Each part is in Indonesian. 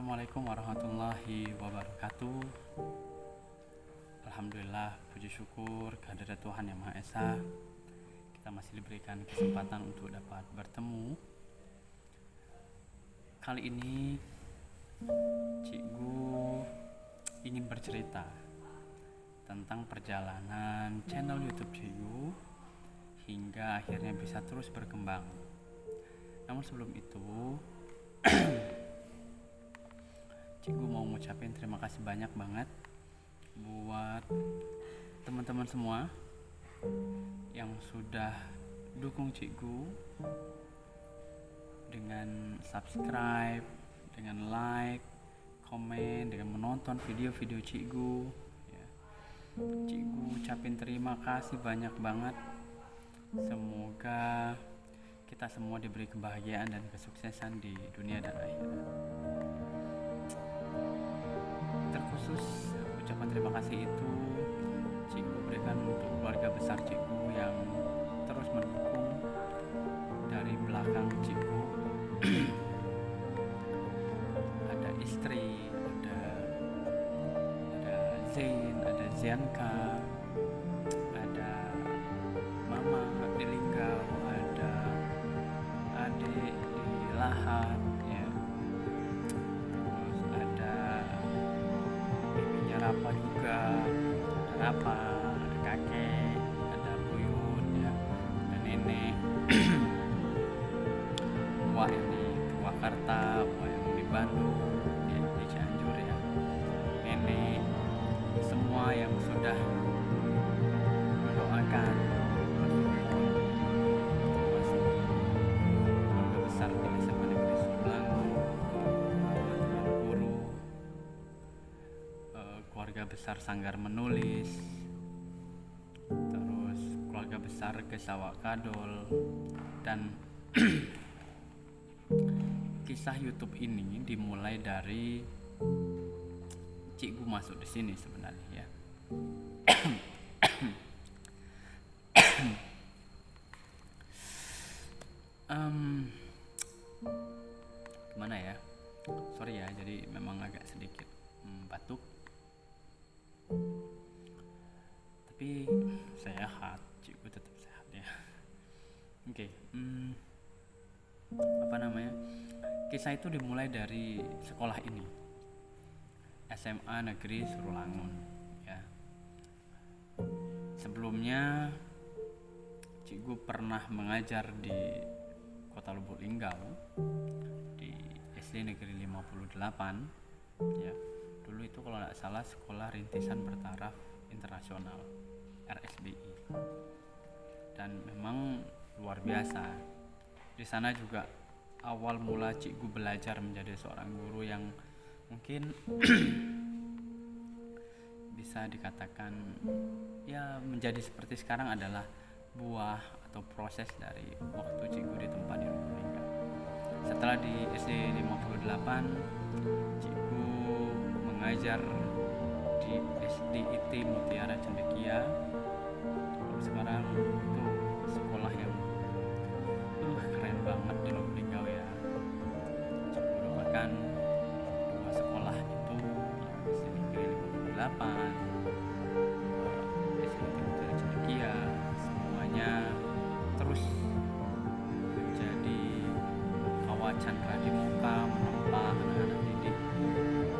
Assalamualaikum warahmatullahi wabarakatuh. Alhamdulillah, puji syukur kehadirat Tuhan Yang Maha Esa. Kita masih diberikan kesempatan untuk dapat bertemu. Kali ini Cikgu ingin bercerita tentang perjalanan channel YouTube Cikgu hingga akhirnya bisa terus berkembang. Namun sebelum itu Cikgu mau ngucapin terima kasih banyak banget buat teman-teman semua yang sudah dukung Cikgu dengan subscribe, dengan like, komen, dengan menonton video-video Cikgu ya. Cikgu ucapin terima kasih banyak banget. Semoga kita semua diberi kebahagiaan dan kesuksesan di dunia dan akhirat. Terkhusus ucapan terima kasih itu Cikgu berikan untuk keluarga besar Cikgu yang terus mendukung dari belakang Cikgu. Ada istri, ada Zain, ada Zianka, ada Mama di Linggau, ada adik di Lahat ya. Terus ada bibinya Rapa juga, ada Rapa, ada kakek, ada Buyut ya, ada nenek. Wah yang di Purwakarta, wah yang di Bandung, di Cianjur ya, nenek, semua yang sudah mendoakan keluarga besar di SMA Negeri Sumblang, teman-teman guru, keluarga besar Sanggar Menulis, terus keluarga besar Gesawak Kadol, dan kisah YouTube ini dimulai dari Cikgu masuk di sini sebenarnya ya. Gimana ya? Sorry ya, jadi memang agak sedikit batuk. Tapi sehat, Cikgu tetap sehat ya. Oke. Kisah itu dimulai dari sekolah ini, SMA Negeri Surulangun ya. Sebelumnya Cikgu pernah mengajar di Kota Lubuk Linggau di SD Negeri 58 ya. Dulu itu kalau tidak salah Sekolah Rintisan Bertaraf Internasional RSBI. Dan memang luar biasa. Di sana juga awal mula Cikgu belajar menjadi seorang guru yang mungkin bisa dikatakan ya menjadi seperti sekarang adalah buah atau proses dari waktu Cikgu ditempa di Lubuk Linggau. Setelah di SD 58, Cikgu mengajar di SDIT Mutiara Cendekia. Sekarang itu sekolah yang keren banget di Lubuk Linggau ya. Cikgu doakan dua sekolah itu, SD Negeri 58, SDIT Mutiara Cendekia, semuanya terus menjadi kawacan pramuka menempa anak-anak didik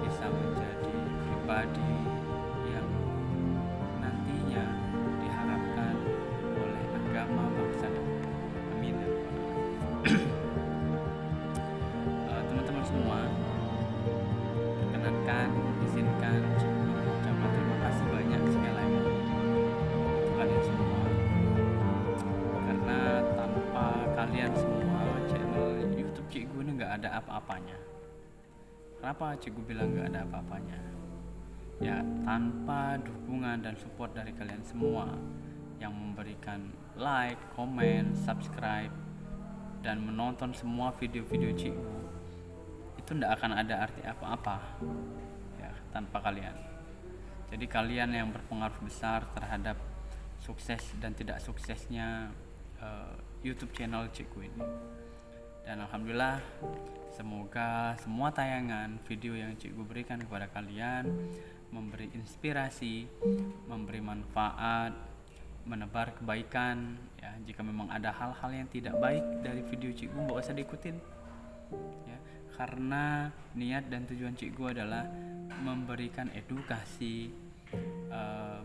bisa menjadi pribadi yang nantinya diharapkan oleh agama, bangsa, dan amin. Teman-teman semua, perkenankan, izinkan Cikgu mengucapkan terima kasih banyak sekali untuk kalian semua, karena tanpa kalian semua channel YouTube Cikgu ini nggak ada apa-apanya. Kenapa Cikgu bilang nggak ada apa-apanya? Ya, tanpa dukungan dan support dari kalian semua yang memberikan like, komen, subscribe, dan menonton semua video-video Cikgu, itu tidak akan ada arti apa-apa ya tanpa kalian. Jadi kalian yang berpengaruh besar terhadap sukses dan tidak suksesnya YouTube channel Cikgu ini. Dan alhamdulillah, semoga semua tayangan video yang cikgu berikan kepada kalian memberi inspirasi, memberi manfaat, menebar kebaikan ya. Jika memang ada hal-hal yang tidak baik dari video cikgu, nggak usah diikutin ya, karena niat dan tujuan cikgu adalah memberikan edukasi,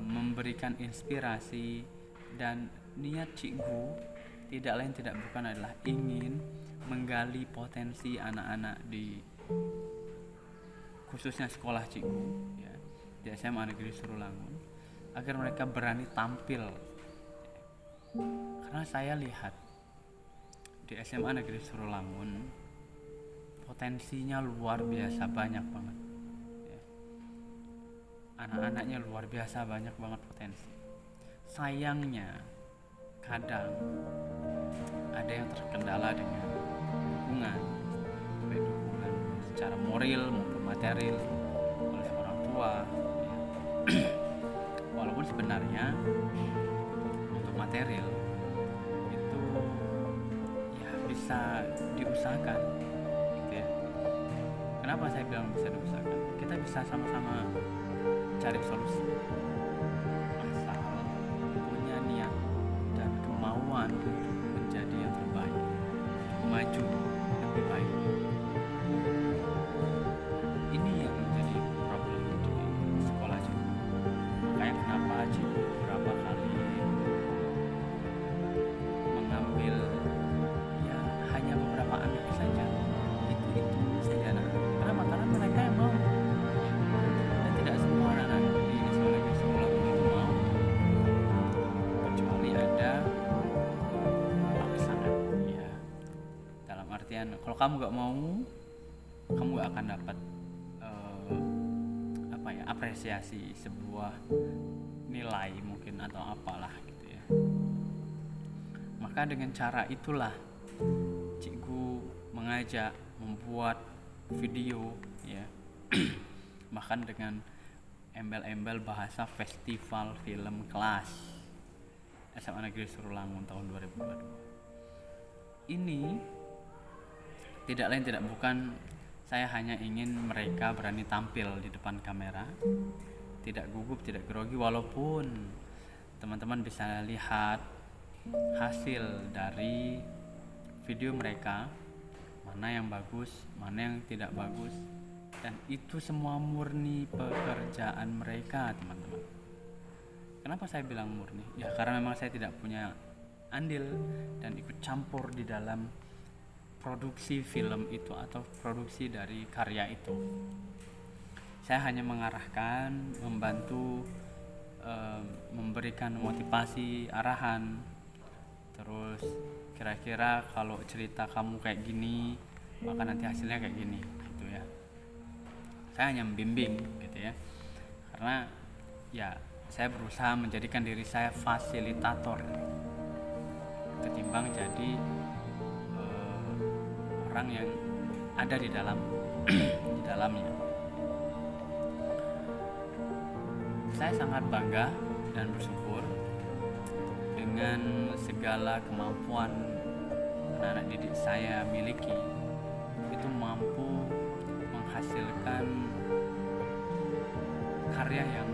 memberikan inspirasi, dan niat cikgu tidak lain tidak bukan adalah ingin menggali potensi anak-anak di khususnya sekolah cikgu ya, di SMA Negeri Surulangun, agar mereka berani tampil. Karena saya lihat di SMA Negeri Surulangun potensinya luar biasa banyak banget ya. Anak-anaknya luar biasa banyak banget potensi. Sayangnya kadang ada yang terkendala dengan dukungan, baik dukungan secara moral maupun material oleh orang tua ya. Walaupun sebenarnya untuk material itu ya bisa diusahakan gitu ya. Kenapa saya bilang bisa diusahakan? Kita bisa sama-sama cari solusi, asal punya niat dan kemauan untuk menjadi yang terbaik, maju lebih baik. Ini yang menjadi problem di sekolah juga. Makanya kenapa cikgu beberapa kali mengambil ya hanya beberapa anak saja, itu saja nah. Kenapa? Karena mereka yang mau ya. Dan tidak semua anak di sekolah itu mau, kecuali ada paksaan ya. Dalam artian kalau kamu gak mau, kamu gak akan dapat apresiasi sebuah nilai mungkin atau apalah gitu ya. Maka dengan cara itulah cikgu mengajak membuat video ya bahkan dengan embel-embel bahasa festival film kelas SMA Negeri Surulangun tahun 2022. Ini tidak lain tidak bukan saya hanya ingin mereka berani tampil di depan kamera, tidak gugup, tidak grogi, walaupun teman-teman bisa lihat hasil dari video mereka, mana yang bagus, mana yang tidak bagus, dan itu semua murni pekerjaan mereka, teman-teman. Kenapa saya bilang murni? Ya karena memang saya tidak punya andil dan ikut campur di dalam produksi film itu atau produksi dari karya itu. Saya hanya mengarahkan, membantu, memberikan motivasi, arahan. Terus kira-kira kalau cerita kamu kayak gini, maka nanti hasilnya kayak gini, gitu ya. Saya hanya membimbing, gitu ya. Karena ya saya berusaha menjadikan diri saya fasilitator ketimbang jadi orang yang ada di dalamnya. Saya sangat bangga dan bersyukur dengan segala kemampuan anak-anak didik saya miliki, itu mampu menghasilkan karya yang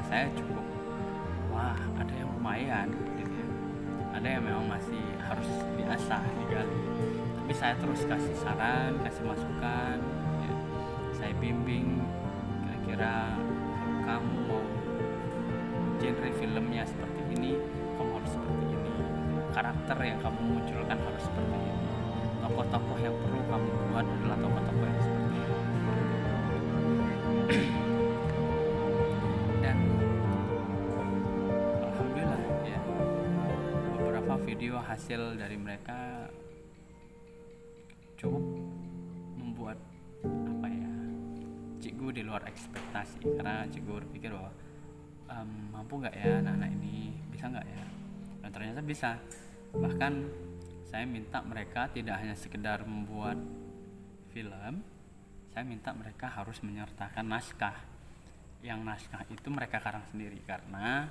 saya cukup ada yang lumayan gitu ya. Ada yang memang masih harus diasah, digali. Tapi saya terus kasih saran, kasih masukan ya. Saya bimbing, kira-kira kalau kamu mau genre filmnya seperti ini, kamu harus seperti ini. Karakter yang kamu munculkan harus seperti ini. Tokoh-tokoh yang perlu kamu buat adalah tokoh-tokoh yang seperti ini. Dan alhamdulillah ya, beberapa video hasil dari mereka cukup membuat cikgu di luar ekspektasi, karena cikgu berpikir bahwa mampu nggak ya anak-anak ini, bisa nggak ya, dan ternyata bisa. Bahkan saya minta mereka tidak hanya sekedar membuat film, saya minta mereka harus menyertakan naskah, yang naskah itu mereka karang sendiri, karena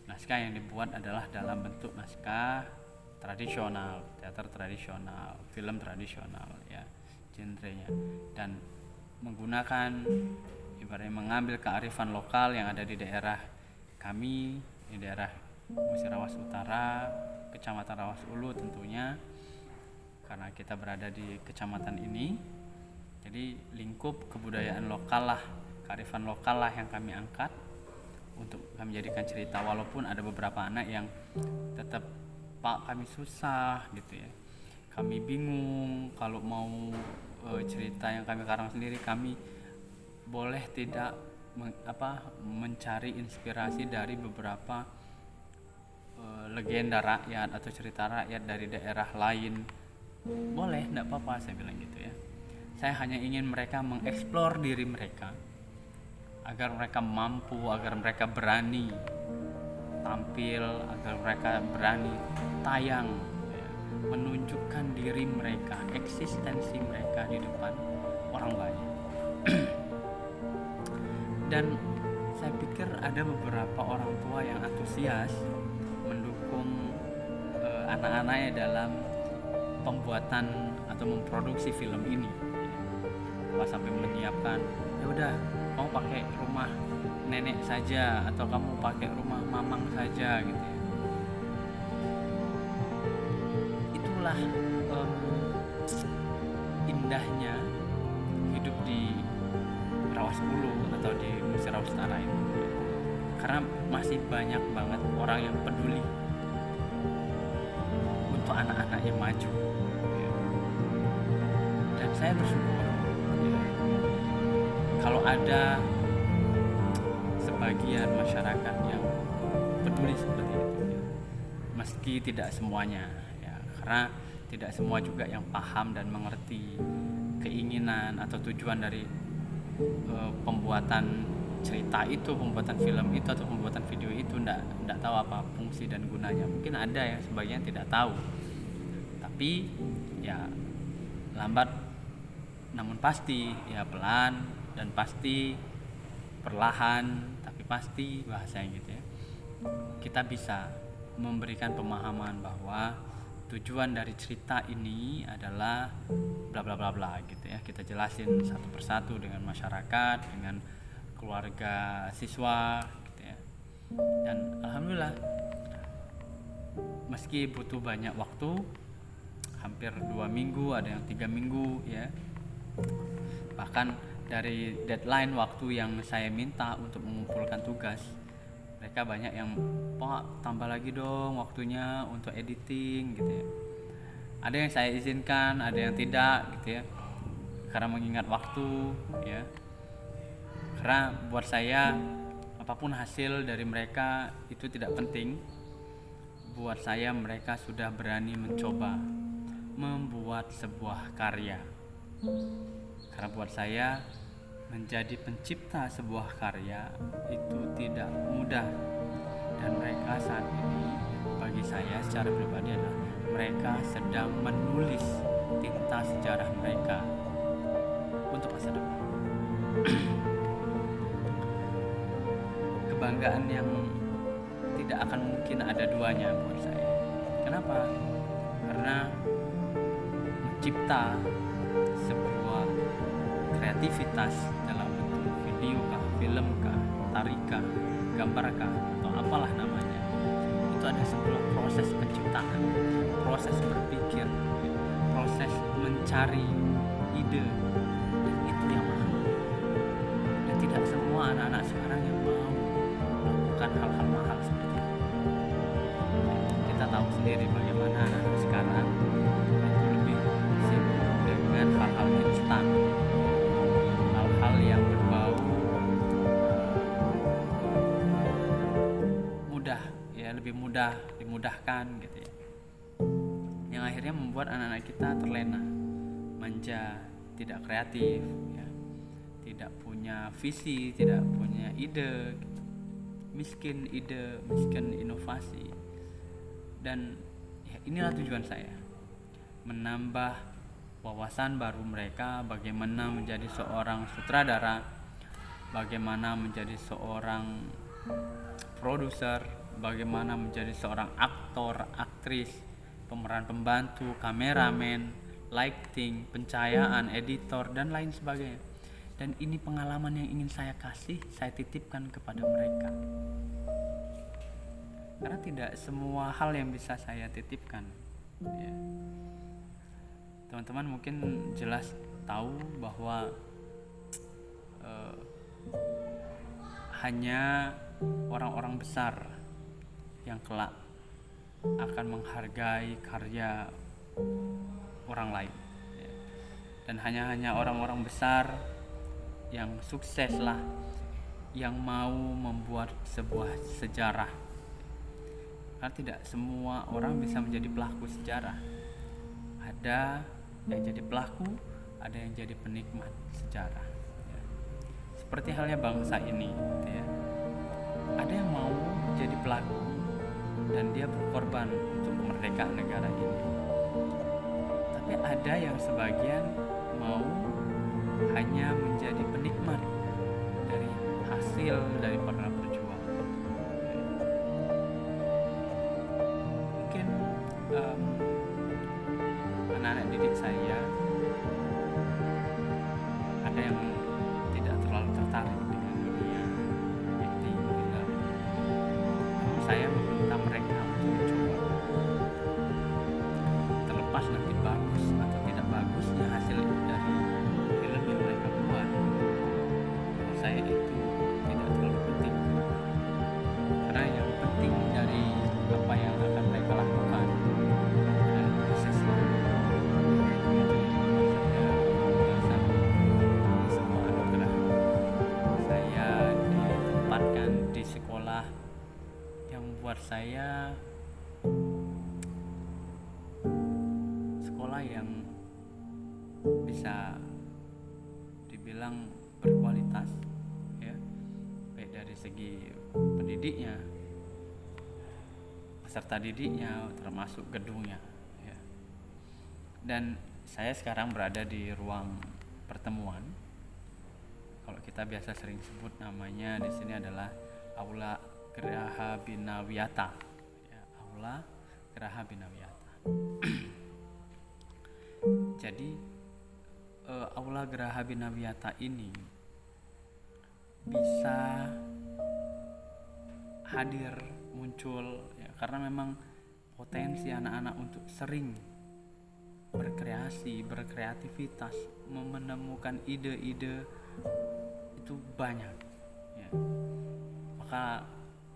naskah yang dibuat adalah dalam bentuk naskah tradisional, teater tradisional, film tradisional ya genrenya, dan menggunakan ibaratnya mengambil kearifan lokal yang ada di daerah kami, di daerah Musirawas Utara, Kecamatan Rawas Ulu tentunya, karena kita berada di kecamatan ini. Jadi lingkup kebudayaan lokal lah, kearifan lokal lah yang kami angkat untuk kami jadikan cerita, walaupun ada beberapa anak yang tetap, Pak, kami susah gitu ya, kami bingung kalau mau cerita yang kami karang sendiri, kami boleh tidak mencari inspirasi dari beberapa legenda rakyat atau cerita rakyat dari daerah lain. Boleh, tidak apa-apa, saya bilang gitu ya. Saya hanya ingin mereka mengeksplor diri mereka, agar mereka mampu, agar mereka berani tampil, agar mereka berani tayang ya, menunjukkan diri mereka, eksistensi mereka di depan orang banyak. Dan saya pikir ada beberapa orang tua yang antusias mendukung anak-anaknya dalam pembuatan atau memproduksi film ini. Sampai menyiapkan, ya udah kamu pakai rumah nenek saja atau kamu pakai rumah mamang saja gitu ya. Itulah indahnya hidup di Rawas Ulu atau di Musirawas Utara ini, karena masih banyak banget orang yang peduli untuk anak-anak yang maju ya. Dan saya bersyukur ya, kalau ada sebagian masyarakat yang peduli seperti itu ya. Meski tidak semuanya ya, karena tidak semua juga yang paham dan mengerti keinginan atau tujuan dari pembuatan cerita itu, pembuatan film itu atau pembuatan video itu, enggak tahu apa fungsi dan gunanya. Mungkin ada yang sebagian tidak tahu, tapi ya lambat namun pasti, ya pelan dan pasti, perlahan tapi pasti, bahasanya gitu ya, kita bisa memberikan pemahaman bahwa tujuan dari cerita ini adalah bla bla bla bla gitu ya. Kita jelasin satu persatu dengan masyarakat, dengan keluarga siswa gitu ya. Dan alhamdulillah, meski butuh banyak waktu, hampir 2 minggu, ada yang 3 minggu ya, bahkan dari deadline waktu yang saya minta untuk mengumpulkan tugas, mereka banyak yang, Pak, tambah lagi dong waktunya untuk editing gitu ya. Ada yang saya izinkan, ada yang tidak gitu ya, karena mengingat waktu ya. Karena buat saya apapun hasil dari mereka itu tidak penting. Buat saya mereka sudah berani mencoba membuat sebuah karya. Karena buat saya menjadi pencipta sebuah karya itu tidak mudah, dan mereka saat ini bagi saya secara pribadi adalah mereka sedang menulis tinta sejarah mereka untuk masa depan. Kebanggaan yang tidak akan mungkin ada duanya buat saya. Kenapa? Karena mencipta sebuah kreativitas dalam bentuk video kah, film kah, tari kah, gambar kah, atau apalah namanya, itu ada sebuah proses penciptaan, proses berpikir, proses mencari ide, dan itu yang mahal. Dan tidak semua anak-anak sekarang yang mau melakukan hal-hal mahal seperti itu. Kita tahu sendiri bagaimana anak-anak sekarang itu lebih sibuk dengan hal-hal instan, hal-hal yang berbau mudah ya, lebih mudah dimudahkan gitu ya, yang akhirnya membuat anak-anak kita terlena, manja, tidak kreatif ya, tidak punya visi, tidak punya ide gitu. Miskin ide, miskin inovasi. Dan ya, inilah tujuan saya, menambah wawasan baru mereka, bagaimana menjadi seorang sutradara, bagaimana menjadi seorang produser, bagaimana menjadi seorang aktor, aktris pemeran pembantu, kameramen, lighting, pencahayaan, editor, dan lain sebagainya. Dan ini pengalaman yang ingin saya kasih, saya titipkan kepada mereka. Karena tidak semua hal yang bisa saya titipkan. Ya. Teman-teman mungkin jelas tahu bahwa hanya orang-orang besar yang kelak akan menghargai karya orang lain. Ya. Dan hanya orang-orang besar yang sukses lah yang mau membuat sebuah sejarah. Karena tidak semua orang bisa menjadi pelaku sejarah. Ada yang jadi pelaku, ada yang jadi penikmat sejarah. Ya. Seperti halnya bangsa ini, ya. Ada yang mau jadi pelaku dan dia berkorban untuk kemerdekaan negara ini. Tapi ada yang sebagian mau hanya menjadi penikmat dari hasil dari para pejuang. Mungkin anak-anak didik saya ada yang tidak terlalu tertarik dengan dunia acting, film. Namun saya meminta mereka untuk mencoba. Terlepas nanti bagus atau tidak bagusnya hasil dari film yang mereka buat, menurut saya itu tidak terlalu penting. Karena yang penting dari apa yang akan mereka lakukan adalah prosesnya. Itu yang saya merasa sebuah anugerah. Saya ditempatkan di sekolah yang buat saya sekolah yang bisa dibilang berkualitas, ya, baik dari segi pendidiknya, peserta didiknya, termasuk gedungnya, ya. Dan saya sekarang berada di ruang pertemuan. Kalau kita biasa sering sebut namanya di sini adalah Aula Geraha Binawiyata, ya, Aula Geraha Binawiyata. Jadi Aula Geraha Binawiyata ini bisa hadir, muncul, ya, karena memang potensi anak-anak untuk sering berkreasi, berkreativitas, menemukan ide-ide itu banyak, ya. Maka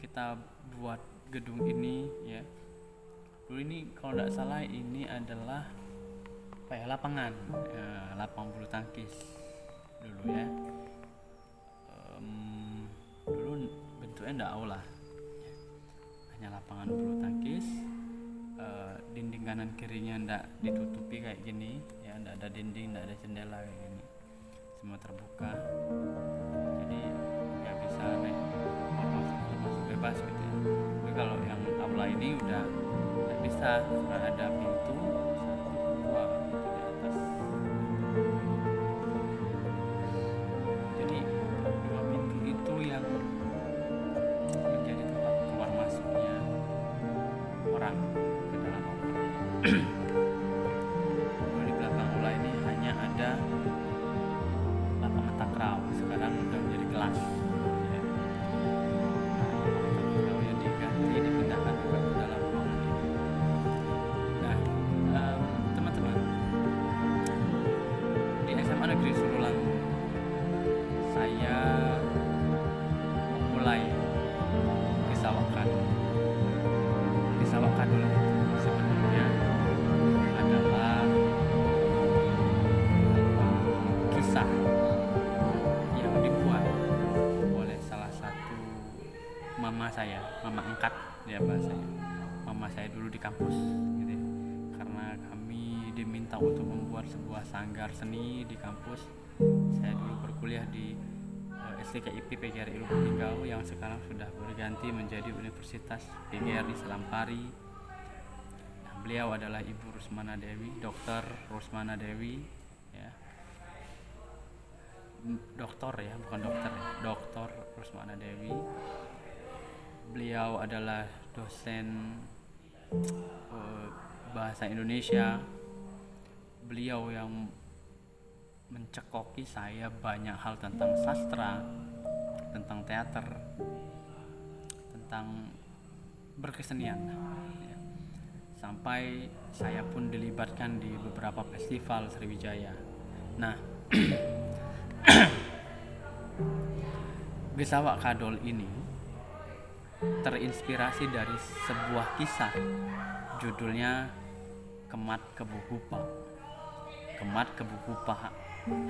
kita buat gedung ini, ya. Dulu ini kalau tidak salah ini adalah lapangan, lapang bulu tangkis dulu, ya. Dulu bentuknya tidak aula, hanya lapangan bulu tangkis. Dinding kanan kirinya tidak ditutupi kayak gini, ya, tidak ada dinding, tidak ada jendela kayak gini, semua terbuka. Jadi ya bisa naik masuk bebas gitu, ya. Tapi kalau yang aula ini udah tidak bisa karena ada pintu 1, 2 itu di atas. Jadi 2 pintu itu yang menjadi tempat keluar masuknya orang ke dalam aula. Kalau di belakang aula ini hanya ada lapangan takraw, sekarang sudah menjadi kelas, ya. Takraw yang diganti dipindahkan ke dalam ruangan ini. Nah, teman-teman, di SMA Negeri Surulang saya memulai disawakan dulu sebenarnya adalah kisah yang dibuat oleh salah satu mama saya, mama angkat ya bahasanya, mama saya dulu di kampus gitu, ya. Karena kami diminta untuk membuat sebuah sanggar seni di kampus. Saya dulu berkuliah di STKIP PGRI Lubuk Linggau yang sekarang sudah berganti menjadi Universitas PGRI Selampari. Nah, beliau adalah Ibu Rusmana Dewi, Dr. Rusmana Dewi, ya. Doktor, ya, bukan dokter, ya. Dr. Rusmana Dewi. Beliau adalah dosen bahasa Indonesia. Beliau yang mencekoki saya banyak hal tentang sastra, tentang teater, tentang berkesenian, ya. Sampai saya pun dilibatkan di beberapa festival Sriwijaya. Nah, Gesa Wak Kadol ini terinspirasi dari sebuah kisah, judulnya Kemat Kebu Kupa. Kemat Kebu Kupa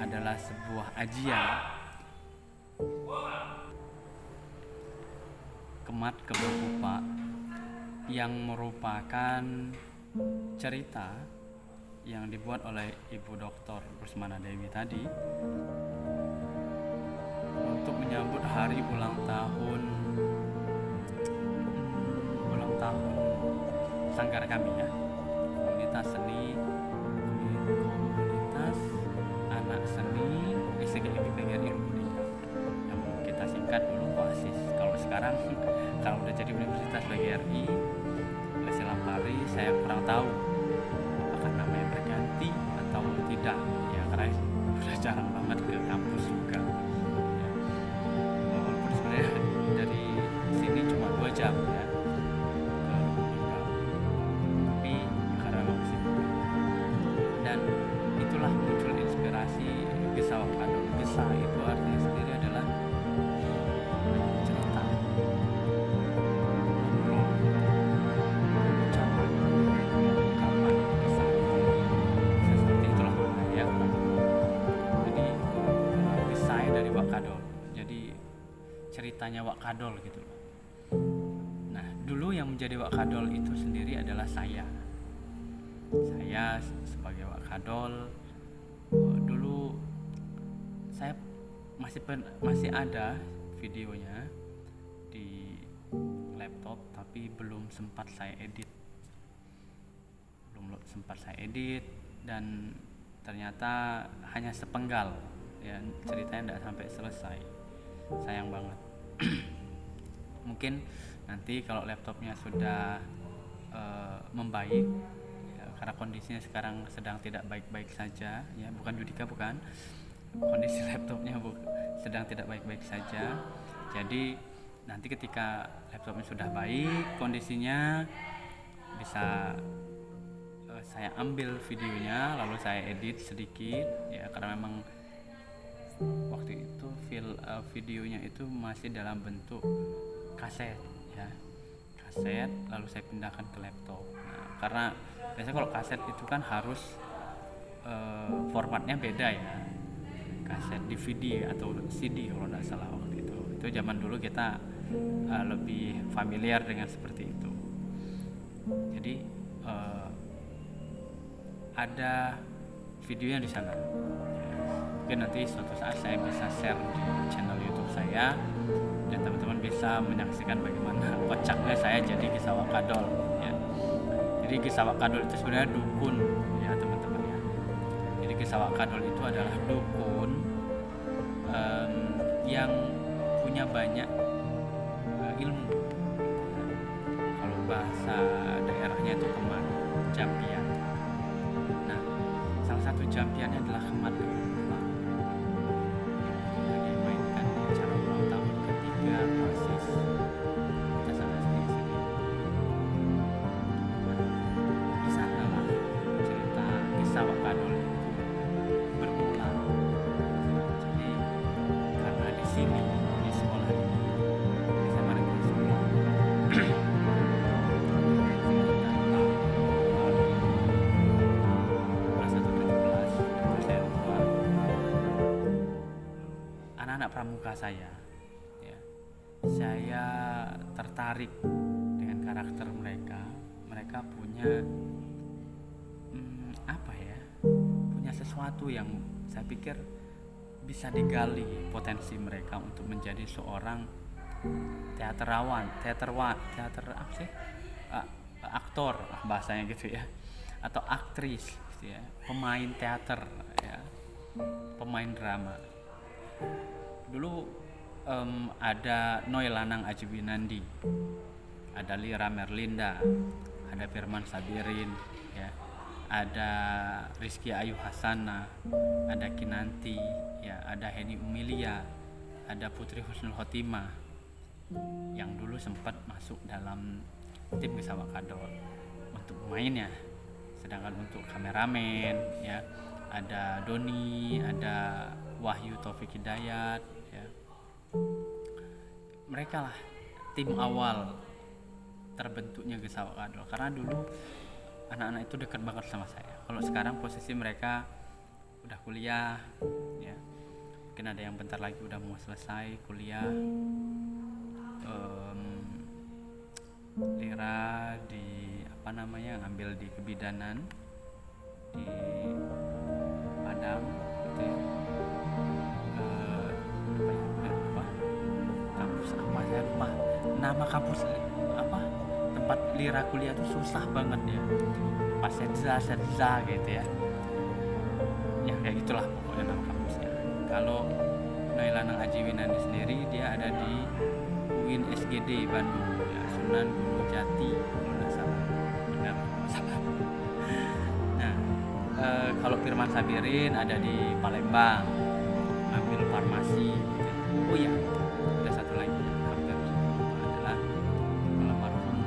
adalah sebuah ajian. Kemat Kebu Kupa yang merupakan cerita yang dibuat oleh Ibu Dr. Rusmana Dewi tadi untuk menyambut hari ulang tahun sanggar kami, ya, komunitas seni, komunitas anak seni SGMI PGRI Lubuk yang kita singkat dulu KOASIS. Kalau sekarang kalau udah jadi Universitas PGRI Silampari, saya kurang tahu apakah namanya berganti atau tidak, ya, karena udah jarang banget ke kampus juga, ya. Walaupun sebenarnya dari sini cuma 2 jam, ya, ke Lubuk, tapi karena memang sibuk. Dan itulah muncul inspirasi Gesa Wak Kadol. Gesa itu artinya sendiri adalah cerita, ngobrol, ucapan, ungkapan, kisah, seperti itulah, ya. Jadi Gesa dari Wak Kadol, jadi ceritanya Wak Kadol gitu. Nah, dulu yang menjadi Wak Kadol itu sendiri adalah saya sebagai Wak Kadol. Dulu saya masih ada videonya di laptop, tapi belum sempat saya edit, dan ternyata hanya sepenggal, ya, ceritanya tidak sampai selesai. Sayang banget. Mungkin nanti kalau laptopnya sudah membaik, ya, karena kondisinya sekarang sedang tidak baik-baik saja, ya, bukan Judika, bukan, kondisi laptopnya sedang tidak baik-baik saja. Jadi nanti ketika laptopnya sudah baik kondisinya, bisa saya ambil videonya lalu saya edit sedikit, ya, karena memang waktu itu videonya itu masih dalam bentuk kaset, ya, kaset, lalu saya pindahkan ke laptop. Nah, karena biasanya kalau kaset itu kan harus formatnya beda, ya, kaset DVD atau CD kalau tidak salah waktu itu zaman dulu kita lebih familiar dengan seperti itu. Jadi ada videonya di sana. Mungkin nanti suatu saat saya bisa share di channel YouTube saya dan teman-teman bisa menyaksikan bagaimana kocaknya saya jadi Gesa Wak Kadol, ya. Jadi Gesa Wak Kadol itu sebenarnya dukun, ya, teman-teman, ya. Jadi Gesa Wak Kadol itu adalah dukun yang punya banyak ilmu. Kalau bahasa daerahnya itu kemat, jampian. Nah, salah satu jampiannya adalah Kemat Kebu Kupa yang dimainkan di acara ulang tahun ketiga KOASIS kita sana sendiri. Nah, di sana lah cerita Gesa Wak Kadol bermula. Jadi karena di sini, di sekolah ini, di SMA Negeri 9, anak-anak pramuka saya, ya, saya tertarik dengan karakter mereka. Mereka punya punya sesuatu yang saya pikir bisa digali potensi mereka untuk menjadi seorang aktor, bahasanya gitu, ya, atau aktris, gitu, ya, pemain teater, ya, pemain drama. Dulu ada Noy Lanang Ajiwinandi, ada Lira Merlinda, ada Firman Sabirin, ya, ada Rizky Ayu Hasana, ada Kinanti, ya, ada Heni Umilia, ada Putri Husnul Khotimah yang dulu sempat masuk dalam tim Gesawak Kadol untuk pemainnya. Sedangkan untuk kameramen ya ada Doni, ada Wahyu Taufik Hidayat ya. Mereka lah tim awal terbentuknya Gesawak Kadol, karena dulu anak-anak itu dekat banget sama saya. Kalau sekarang posisi mereka udah kuliah ya, mungkin ada yang bentar lagi udah mau selesai kuliah. Lira di ngambil di kebidanan di Padang gitu ya. Kampus apa saya lupa nama kampus apa, tempat Lira kuliah tuh susah banget ya, Pasenza gitu ya. Ya kayak gitulah pokoknya nama kampusnya. Kalau Nailanang Aji Winandi sendiri dia ada di UIN SGD Bandung ya, Sunan Gunung Jati kalau nggak salah, benar salah. Nah kalau Firman Sabirin ada di Palembang ambil farmasi gitu. Oh ya, ada satu lagi yang hampir lupa adalah almarhum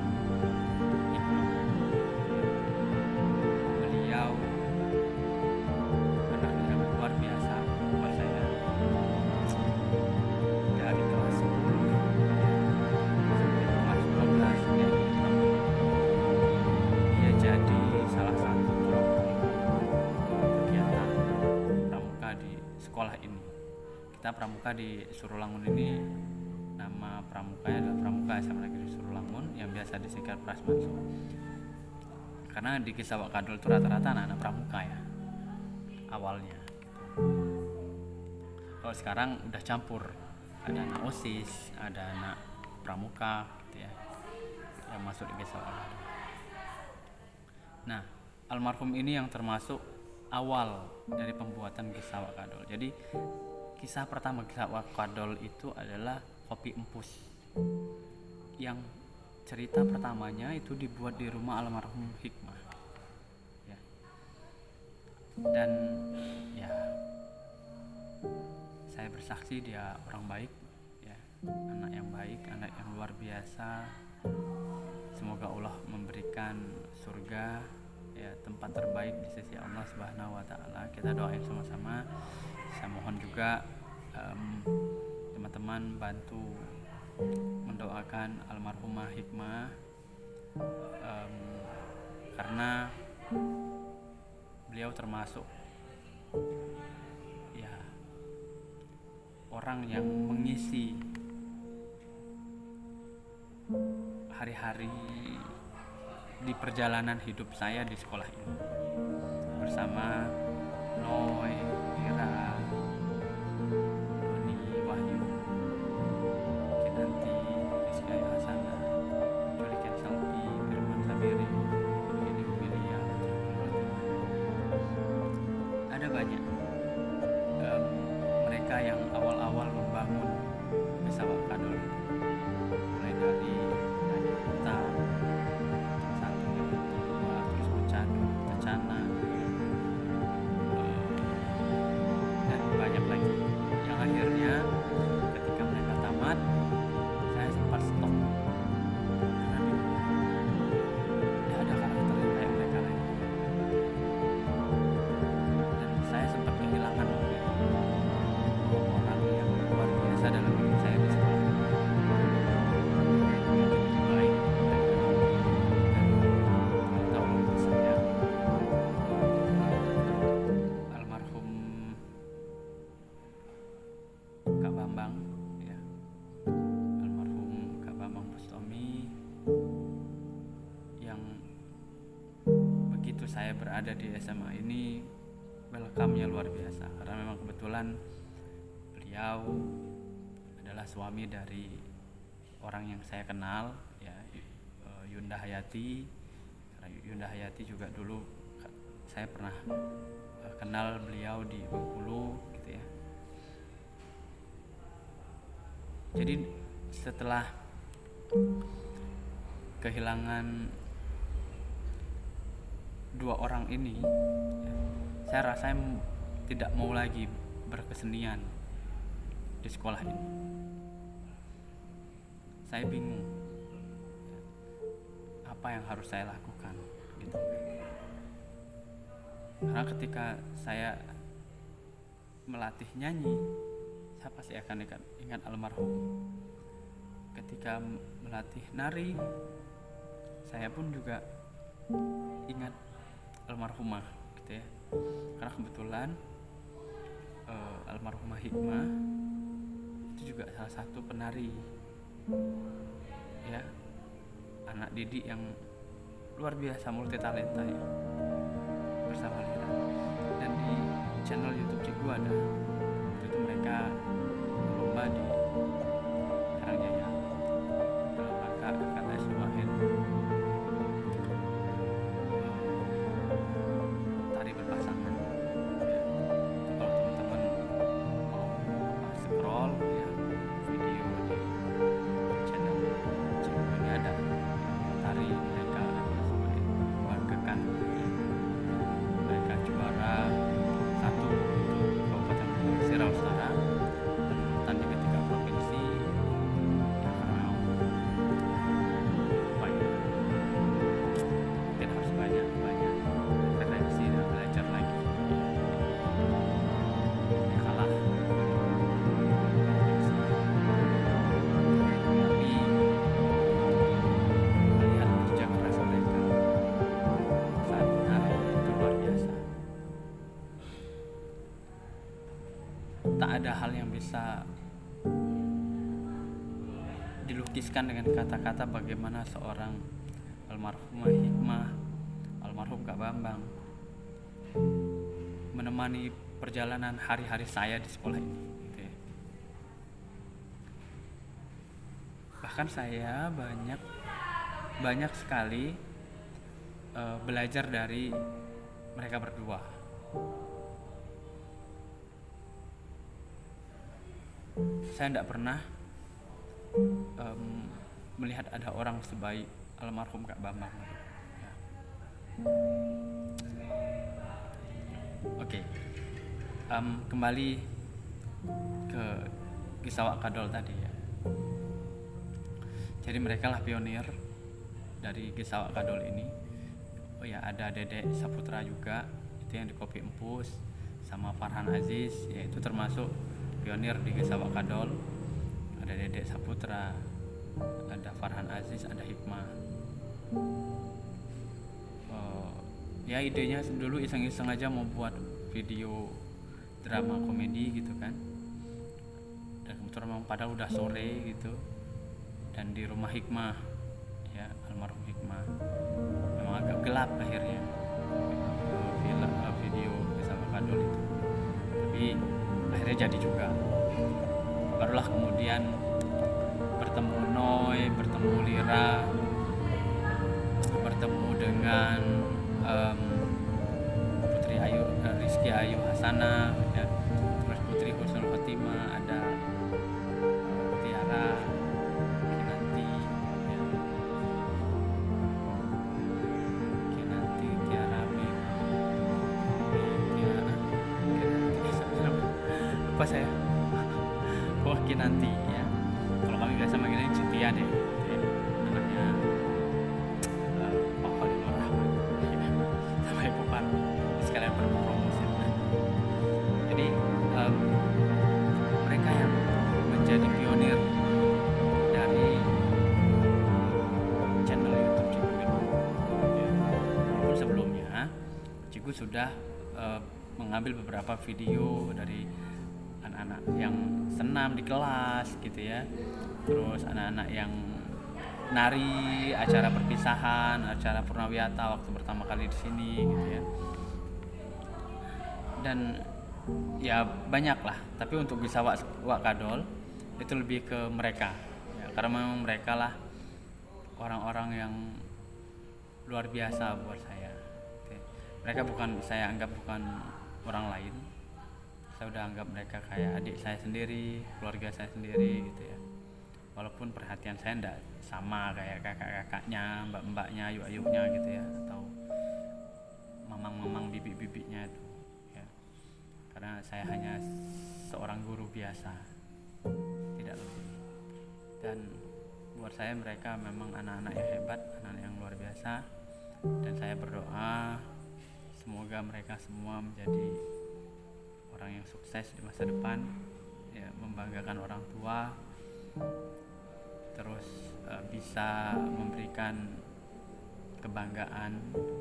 Hikmah. Beliau anak yang luar biasa buat saya. Dari kelas 10 kelas 12 dia jadi salah satu kegiatan pramuka di sekolah ini. Kita pramuka di Surulangun ini, nama pramukanya adalah Pramuka SMA Negeri Surulangun yang biasa disingkat Prasmanso. Karena di Gesawak Kadol itu rata-rata anak-anak pramuka ya awalnya. Kalau sekarang udah campur, ada anak OSIS, ada anak pramuka gitu ya, yang masuk di Gesawak Kadol. Nah, almarhum ini yang termasuk awal dari pembuatan Gesawak Kadol. Jadi kisah pertama Gesawak Kadol itu adalah kopi empus, yang cerita pertamanya itu dibuat di rumah almarhum Hikmah ya. Dan ya saya bersaksi dia orang baik ya, anak yang baik, anak yang luar biasa. Semoga Allah memberikan surga ya, tempat terbaik di sisi Allah Subhanahu wa taala. Kita doain sama-sama. Saya mohon juga teman-teman bantu mendoakan almarhumah Hikmah, karena beliau termasuk ya orang yang mengisi hari-hari di perjalanan hidup saya di sekolah ini bersama Noy, Ira, Doni, Wahyu, Kinanti, Rizky Ayu Hasana, Julikan Salpi, Firman Sabirin, Heni Umilia, ada banyak mereka yang awal-awal membangun Gesawak Kadol, mulai dari Hutan, satu, dua, terus Pecadu, Tecana, dan banyak lagi. Yang akhirnya ketika mereka tamat, saya sempat stop karena tidak ada karakter yang kayak mereka lagi, dan saya sempat kehilangan orang yang luar biasa dalam hidup saya di sekolah. Baik dan tahu saya almarhum Kak Bambang ya, almarhum Kak Bambang Bustomi, yang begitu saya berada di SMA ini welcome-nya luar biasa, karena memang kebetulan beliau adalah suami dari orang yang saya kenal ya, Yunda Hayati. Karena Yunda Hayati juga dulu saya pernah kenal beliau di Bengkulu gitu ya. Jadi setelah kehilangan dua orang ini ya, saya rasa tidak mau lagi berkesenian di sekolah ini. Saya bingung apa yang harus saya lakukan gitu. Karena ketika saya melatih nyanyi, saya pasti akan ingat almarhum. Ketika melatih nari, saya pun juga ingat almarhumah gitu ya. Karena kebetulan almarhumah Hikmah itu juga salah satu penari ya, anak didik yang luar biasa, multi talenta ya, bersama Lira. Dan di channel YouTube Cikgu ada, itu mereka lomba di Karangjaya dalam rangka KKS Wahid tari berpasangan ya. Kalau teman-teman mau scroll ya video di channel Cikgu ini ada tari mereka banggakan ya. Mereka juara 1 untuk Kabupaten Sirau Utara dan di ketiga provinsi ya, karena banyak mungkin harus banyak referensi dan belajar lagi ya, kalah tapi melihat kerja keras mereka saat menari itu luar biasa. Tak ada hal yang bisa dilukiskan dengan kata-kata bagaimana seorang almarhumah Hikmah, almarhum Kak Bambang menemani perjalanan hari-hari saya di sekolah ini gitu ya. Bahkan saya banyak sekali belajar dari mereka berdua. Saya tidak pernah melihat ada orang sebaik almarhum Kak Bambang ya. Oke. Kembali ke Gisawak Kadol tadi ya. Jadi mereka lah pionir dari Gisawak Kadol ini. Oh ya, ada Dedek Saputra juga, itu yang di Kopi Empus, sama Farhan Aziz, yaitu termasuk pionir di Gisawak Kadol. Ada Dedek Saputra, ada Farhan Aziz, ada Hikmah. Ya idenya dulu iseng-iseng aja mau buat video drama komedi gitu kan. Dan kebetulan memang padahal udah sore gitu. Dan di rumah Hikmah ya, almarhum Hikmah. Memang agak gelap akhirnya video Gisawak Kadol itu. Tapi akhirnya jadi juga. Barulah kemudian bertemu Noy, bertemu Lira, bertemu dengan Putri Ayu, Rizky Ayu Hasanah ya. Terus Putri Husnul Khotimah, ada Tiara Kinanti ya. Kinanti, Tiara lupa saya. Oh Kinanti ya. Kalau kami biasa manggilnya Citia deh ya. Anaknya Pak Khalil Rahman ya. Sama Ibu Pan sekalian berpromosi. Jadi mereka yang menjadi pionir dari channel YouTube Cikgu ya. Walaupun sebelumnya Cikgu sudah mengambil beberapa video dari anak-anak yang senam di kelas gitu ya, terus anak-anak yang nari acara perpisahan, acara Purnawiyata waktu pertama kali di sini gitu ya. Dan ya banyak lah, tapi untuk Gisawak Kadol itu lebih ke mereka ya, karena memang mereka lah orang-orang yang luar biasa buat saya. Mereka saya anggap bukan orang lain. Saya udah anggap mereka kayak adik saya sendiri, keluarga saya sendiri gitu ya. Walaupun perhatian saya enggak sama kayak kakak-kakaknya, mbak-mbaknya, ayuk-ayuknya gitu ya, atau mamang-mamang bibi-bibinya itu ya. Karena saya hanya seorang guru biasa, tidak lebih. Dan buat saya mereka memang anak-anak yang hebat, anak-anak yang luar biasa. Dan saya berdoa semoga mereka semua menjadi orang yang sukses di masa depan, ya, membanggakan orang tua, terus bisa memberikan kebanggaan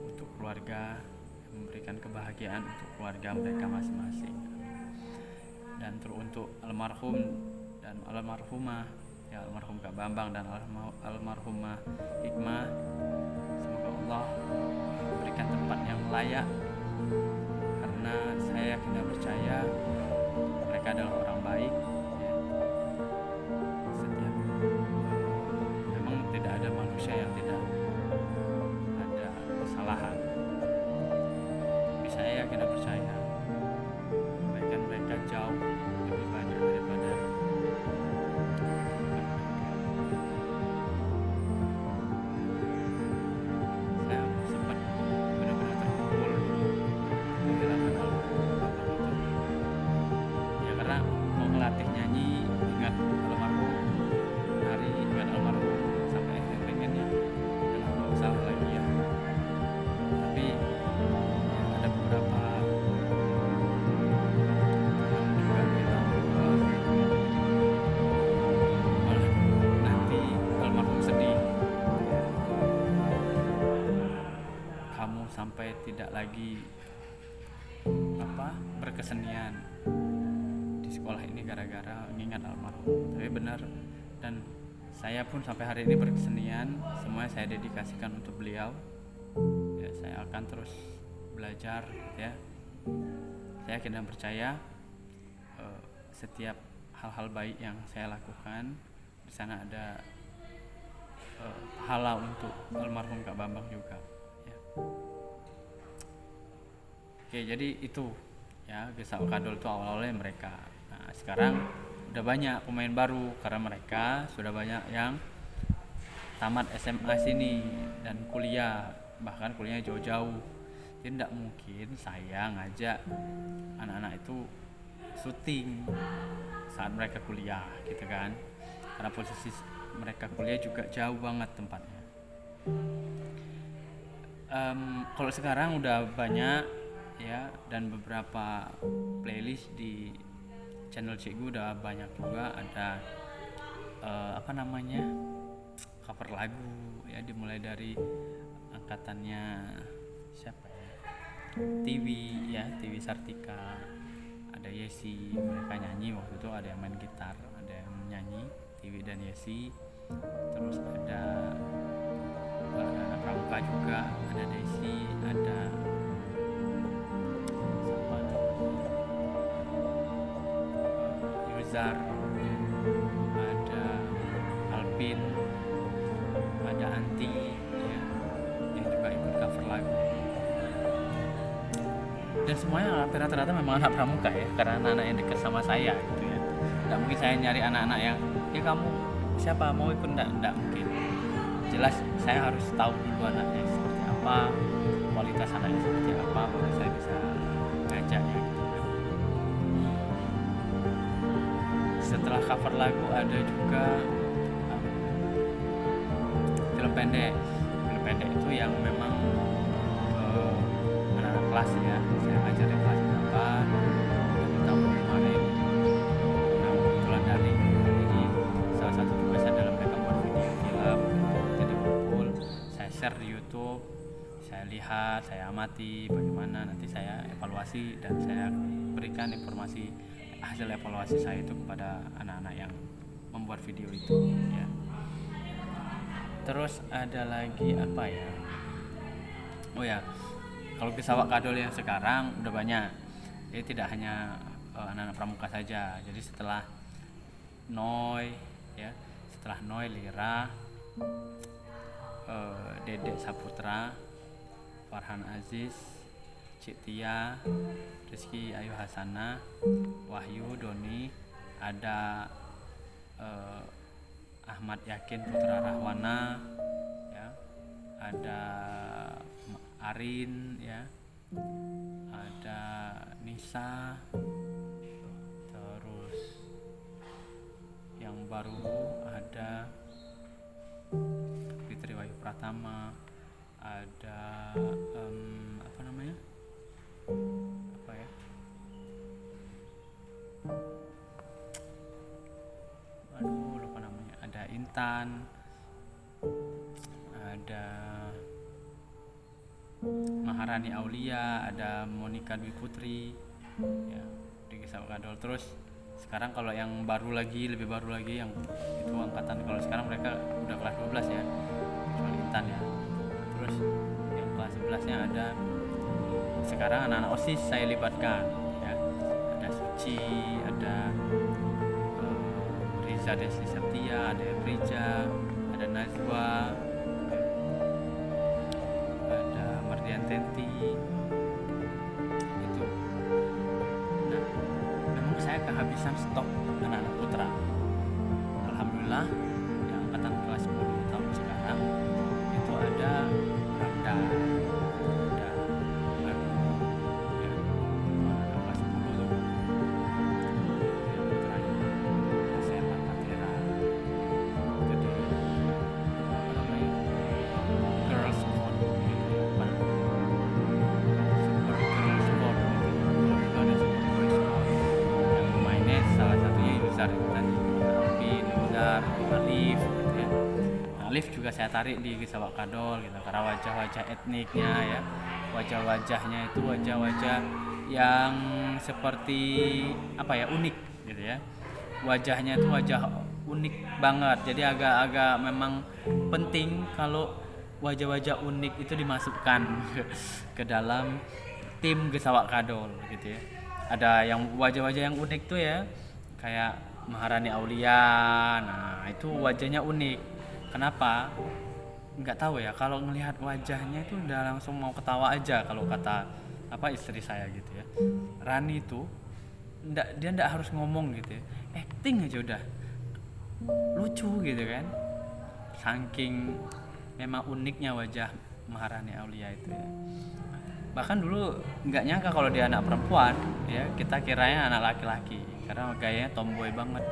untuk keluarga, memberikan kebahagiaan untuk keluarga mereka masing-masing. Dan untuk almarhum dan almarhumah, ya, almarhum Kak Bambang dan almarhumah Hikmah, semoga Allah memberikan tempat yang layak, karena saya yakin dan percaya mereka adalah orang baik, ya. Setiap memang tidak ada manusia yang tidak ada kesalahan, tapi saya yakin dan percaya kebaikan mereka jauh lebih banyak daripada saya sempat benar-benar terpukul kehilangan almarhum bapak itu, ya, karena mau ngelatih nyanyi ingat almarhum, nari ingat almarhum, sampai pengennya udah nggak usah lagi ya. Tapi ya, ada beberapa teman juga bilang bahwa malah nanti almarhum sedih, kamu sampai tidak lagi berkesenian di sekolah ini gara-gara mengingat almarhum. Tapi benar, dan saya pun sampai hari ini berkesenian, semuanya saya dedikasikan untuk beliau, ya. Saya akan terus belajar, ya. Saya yakin dan percaya setiap hal-hal baik yang saya lakukan di sana ada pahala untuk almarhum Kak Bambang juga, ya. Oke, jadi itu ya, Gesah Kadol itu awal-awalnya mereka. Nah, sekarang udah banyak pemain baru karena mereka sudah banyak yang tamat SMA sini dan kuliah, bahkan kuliahnya jauh-jauh. Jadi tidak mungkin saya ngajak anak-anak itu syuting saat mereka kuliah, gitu kan? Karena posisi mereka kuliah juga jauh banget tempatnya. Kalau sekarang udah banyak, ya, dan beberapa playlist di channel Cikgu udah banyak juga, ada cover lagu, ya, dimulai dari angkatannya siapa ya, TV Sartika, ada Yesi, mereka nyanyi waktu itu, ada yang main gitar, ada yang nyanyi, TV dan Yesi. Terus ada anak pramuka juga, ada Desi, ada Yuzar, ada Alvin, ada Anti, ya, yang juga ikut cover lagu. Dan semuanya rata-rata memang anak pramuka, ya, karena anak-anak yang dekat sama saya gitu, ya. Tidak mungkin saya nyari anak-anak yang, ya kamu siapa mau ikut, tidak mungkin. Jelas saya harus tahu dulu anaknya seperti apa, kualitas anaknya seperti apa, baru saya bisa ngajaknya gitu, kan. Setelah cover lagu ada juga film pendek itu yang memang anak-anak kelas, ya, saya ngajar di kelas berapa tahun kemarin. Nah, kebetulan dari ini salah satu tugasnya adalah mereka buat video film, jadi kumpul, saya share di YouTube, saya lihat, saya amati bagaimana, nanti saya evaluasi dan saya berikan informasi hasil evaluasi saya itu kepada anak-anak yang membuat video itu, ya. Terus ada lagi apa ya? Oh ya, kalau Gesah Kadol yang sekarang udah banyak. Jadi tidak hanya anak-anak pramuka saja. Jadi setelah Noi, ya, setelah Noi, Lira, Dedek Saputra, Farhan Aziz, Cik Tia, Rizky Ayu Hasana, Wahyu, Doni, ada Ahmad Yakin Putra Rahwana, ya, ada Arin, ya, ada Nisa, terus yang baru ada Fitri Wahyu Pratama, ada apa namanya, apa ya, aduh lupa namanya, ada Intan, ada Maharani Aulia, ada Monica Dwi Putri ya, di Kisah Kadol. Terus sekarang kalau yang baru lagi, lebih baru lagi, yang itu angkatan, kalau sekarang mereka udah kelas 12 ya, kecuali Intan ya. Terus yang kelas 11 nya ada sekarang anak-anak OSIS saya libatkan ya, ada Suci, ada Riza Desi Setia, ada Prija, ada Najwa, ada Mardian Tenti itu. Nah, memang saya kehabisan stok anak-anak putra. Alhamdulillah yang angkatan kelas 10 tahun sekarang itu ada Ramda, ada Agung ya, anak kelas 10 tuh yang putranya, ada Sela Patera, itu di apa namanya, Girls Squad gitu ya, apa Super Girls Squad gitu. Itu ada Super Girls Squad yang pemainnya salah satunya Yuzar itu tadi, Alvin, Yuzar, Alif gitu ya. Nah, Alif juga saya tarik di Kisah Kadol gitu, karena wajah-wajah etniknya ya, wajah-wajahnya itu wajah-wajah yang seperti apa ya, unik gitu ya. Wajahnya itu wajah unik banget, jadi agak-agak memang penting kalau wajah-wajah unik itu dimasukkan ke dalam tim Gesawak Kadol gitu ya. Ada yang wajah-wajah yang unik tuh ya, kayak Maharani Aulia. Nah itu wajahnya unik. Kenapa? Nggak tahu ya, kalau ngelihat wajahnya itu udah langsung mau ketawa aja, kalau kata apa istri saya gitu ya. Rani itu dia ndak harus ngomong gitu ya, acting aja udah lucu gitu kan, saking memang uniknya wajah Maharani Aulia itu ya. Bahkan dulu nggak nyangka kalau dia anak perempuan ya, kita kiranya anak laki-laki karena gayanya tomboy banget.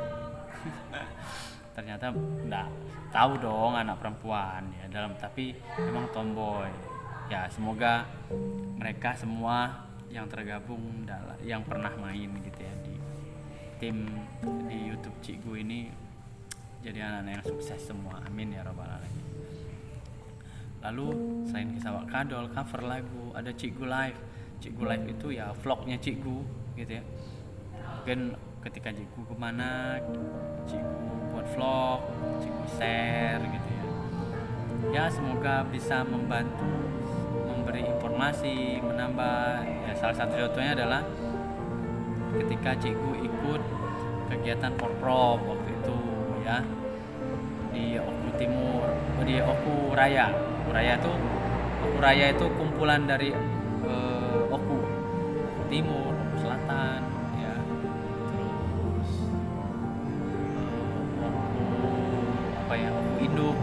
Ternyata nggak tahu dong anak perempuan ya dalam, tapi memang tomboy ya. Semoga mereka semua yang tergabung yang pernah main gitu ya di tim di YouTube Cikgu ini jadi anak-anak yang sukses semua, amin ya rabbal alamin. Lalu selain Kisah Kadol, cover lagu ada Cikgu Live. Cikgu Live itu ya vlognya Cikgu gitu ya. Mungkin ketika Cikgu kemana, Cikgu buat vlog, Cikgu share gitu ya. Ya semoga bisa membantu memberi informasi, menambah ya. Salah satu contohnya adalah ketika Cikgu ikut kegiatan Porprov waktu itu ya, di Oku Timur, di Oku Raya. Oku Raya itu kumpulan dari Oku Timur, Oku Selatan ya, terus Oku apa ya, Oku Induk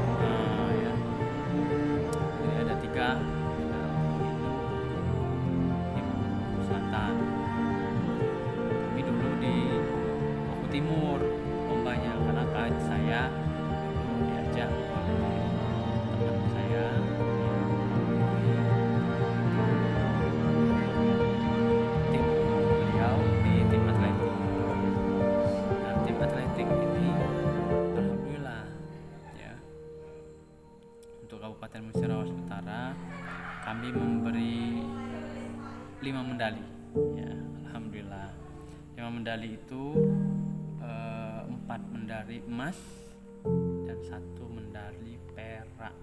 ya. Jadi ada 3, ada Oku Induk, Timur, Oku Selatan. Tapi dulu di Oku Timur lombanya, karena kan saya dulu diajak oleh teman saya tim beliau di tim atletik. Nah tim atletik ini alhamdulillah ya, untuk Kabupaten Musirawas Utara kami memberi 5 medali ya, alhamdulillah. 5 medali itu 4 medali emas dan 1 medali perak.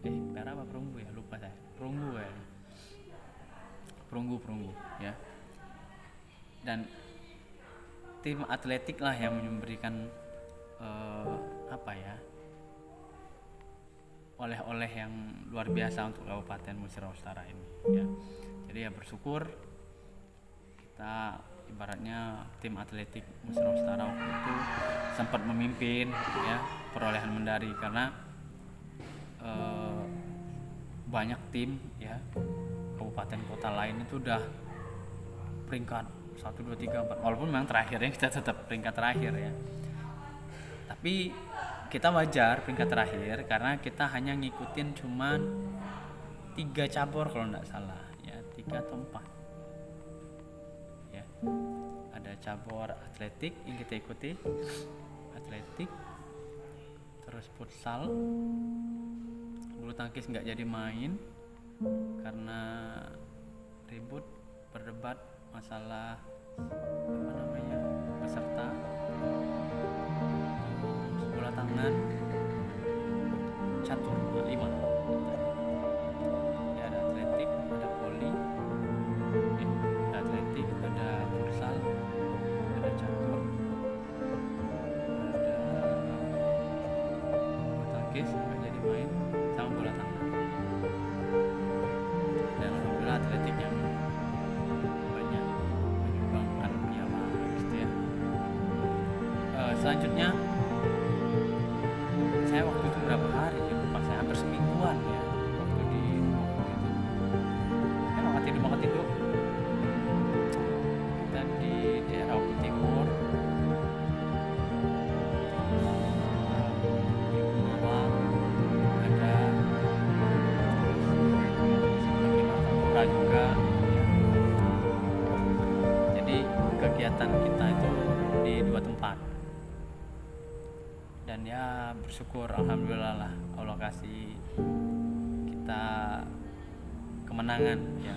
Perak apa perunggu ya, lupa saya. Perunggu ya. Perunggu ya. Dan tim atletik lah yang memberikan apa ya, oleh-oleh yang luar biasa untuk Kabupaten Musirawas Utara ini ya. Jadi ya bersyukur kita ibaratnya tim atletik Musirawas Utara waktu itu sempat memimpin ya perolehan medali, karena banyak tim ya kabupaten kota lain itu udah peringkat 1, 2, 3, 4, walaupun memang terakhirnya kita tetap peringkat terakhir ya, tapi kita wajar peringkat terakhir karena kita hanya ngikutin cuman 3 cabur kalau nggak salah ya, 3 atau 4 ya. Ada cabur atletik yang kita ikuti, atletik, terus futsal, bulu tangkis nggak jadi main karena ribut berdebat masalah peserta, bola tangan, catur 5 ya, ada atletik, ada voli, ada atletik, ada futsal, ada catur, ada bulu tangkis nggak jadi main, sama bola tangan. Dan alhamdulillah atletik yang banyak menyumbangkan piala gitu ya. Selanjutnya saya waktu itu berapa hari ya, lupa saya, hampir semingguan ya waktu di Bogor itu. Makan tidur kita di daerah Oku Timur, di Gumawang ada, sempat di Martapura juga ya. Jadi kegiatan kita itu di 2 tempat. Dan ya bersyukur alhamdulillah lah Allah kasih kita kemenangan ya,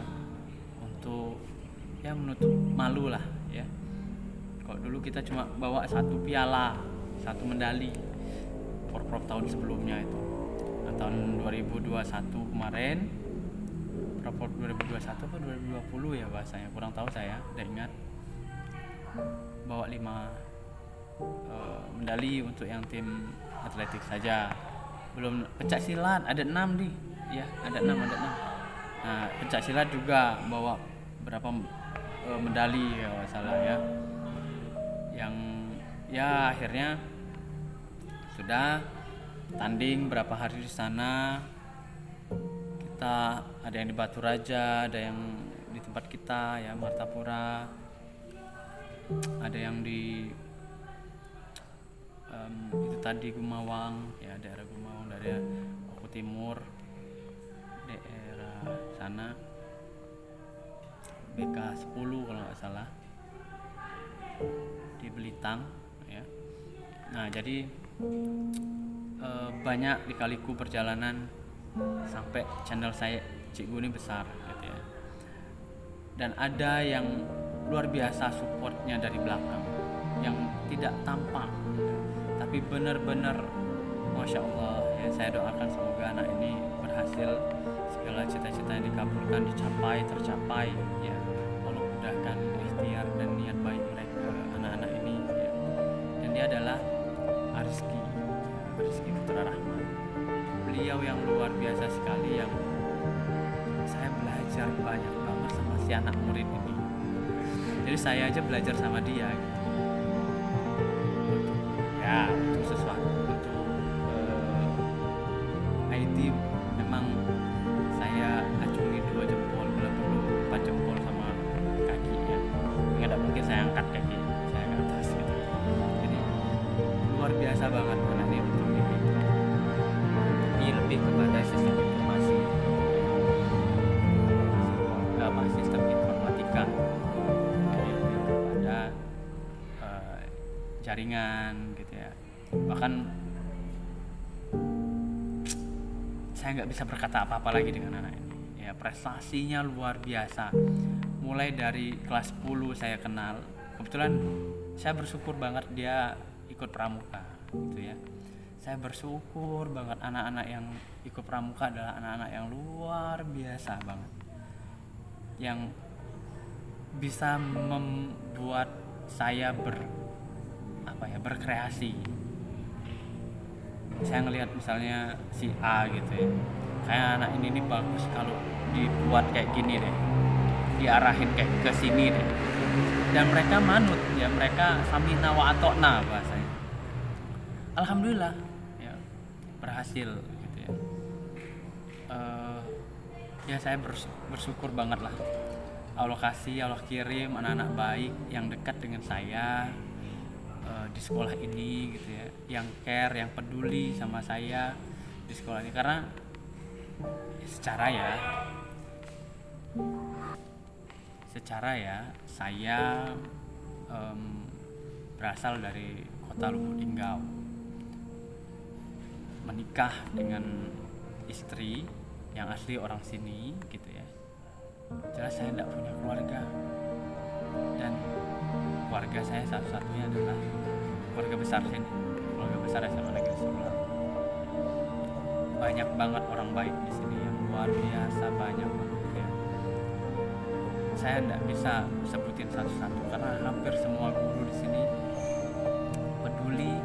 untuk ya menutup malu lah ya. Kalau dulu kita cuma bawa 1 piala, 1 medali Porprov tahun sebelumnya itu. Nah, tahun 2021 kemarin, Porprov 2021 atau 2020 ya bahasanya, kurang tahu saya, udah ingat, bawa 5 medali untuk yang tim atletik saja. Belum pencak silat, ada 6 nih ya, ada 6. Nah, pencak silat juga bawa berapa medali ya salah ya, yang ya akhirnya sudah tanding berapa hari di sana. Kita ada yang di Batu Raja, ada yang di tempat kita ya Martapura, ada yang di itu tadi Gumawang ya, daerah Gumawang, dari Oku Timur, daerah sana BK 10 kalau nggak salah, di Belitang ya. Nah jadi banyak lika-liku perjalanan sampai channel saya Cikgu ini besar gitu ya. Dan ada yang luar biasa supportnya dari belakang, yang tidak tampak tapi benar-benar Masya Allah ya. Saya doakan semoga anak ini berhasil, segala cita-cita yang dikabulkan, tercapai ya. Allah mudahkan ikhtiar dan niat baik mereka, anak-anak ini ya. Dan dia adalah Rizky Putra Rahman. Beliau yang luar biasa sekali, yang saya belajar banyak banget sama si anak murid ini. Jadi saya aja belajar sama dia gitu. Ya, untuk sesuatu, untuk IT memang saya acungi 2 jempol, kalau perlu 4 jempol sama kaki ya. Nggak mungkin saya angkat kaki saya ke atas gitu. Jadi luar biasa banget anak ini untuk ini. Tapi lebih kepada sistem informasi, sistem informatika, jadi lebih kepada jaringan gitu ya. Bahkan saya nggak bisa berkata apa-apa lagi dengan anak ini ya. Prestasinya luar biasa, mulai dari kelas 10 saya kenal. Kebetulan saya bersyukur banget dia ikut pramuka gitu ya. Saya bersyukur banget anak-anak yang ikut pramuka adalah anak-anak yang luar biasa banget, yang bisa membuat saya berkreasi. Saya ngelihat misalnya si A gitu ya, kayak anak ini bagus kalau dibuat kayak gini deh, diarahin kayak ke sini deh, dan mereka manut ya, mereka samina wa atokna bahasanya. Alhamdulillah ya, berhasil gitu ya. ya saya bersyukur banget lah, Allah kasih, Allah kirim anak-anak baik yang dekat dengan saya di sekolah ini gitu ya, yang care, yang peduli sama saya di sekolah ini. Karena secara ya saya berasal dari kota Lubuk Linggau, menikah dengan istri yang asli orang sini gitu ya. Jelas saya tidak punya keluarga, dan keluarga saya satu-satunya adalah keluarga besar sini, keluarga besar SMA Negeri Surulang. Banyak banget orang baik di sini yang luar biasa, banyak banget ya. Saya tidak bisa sebutin satu-satu karena hampir semua guru di sini peduli,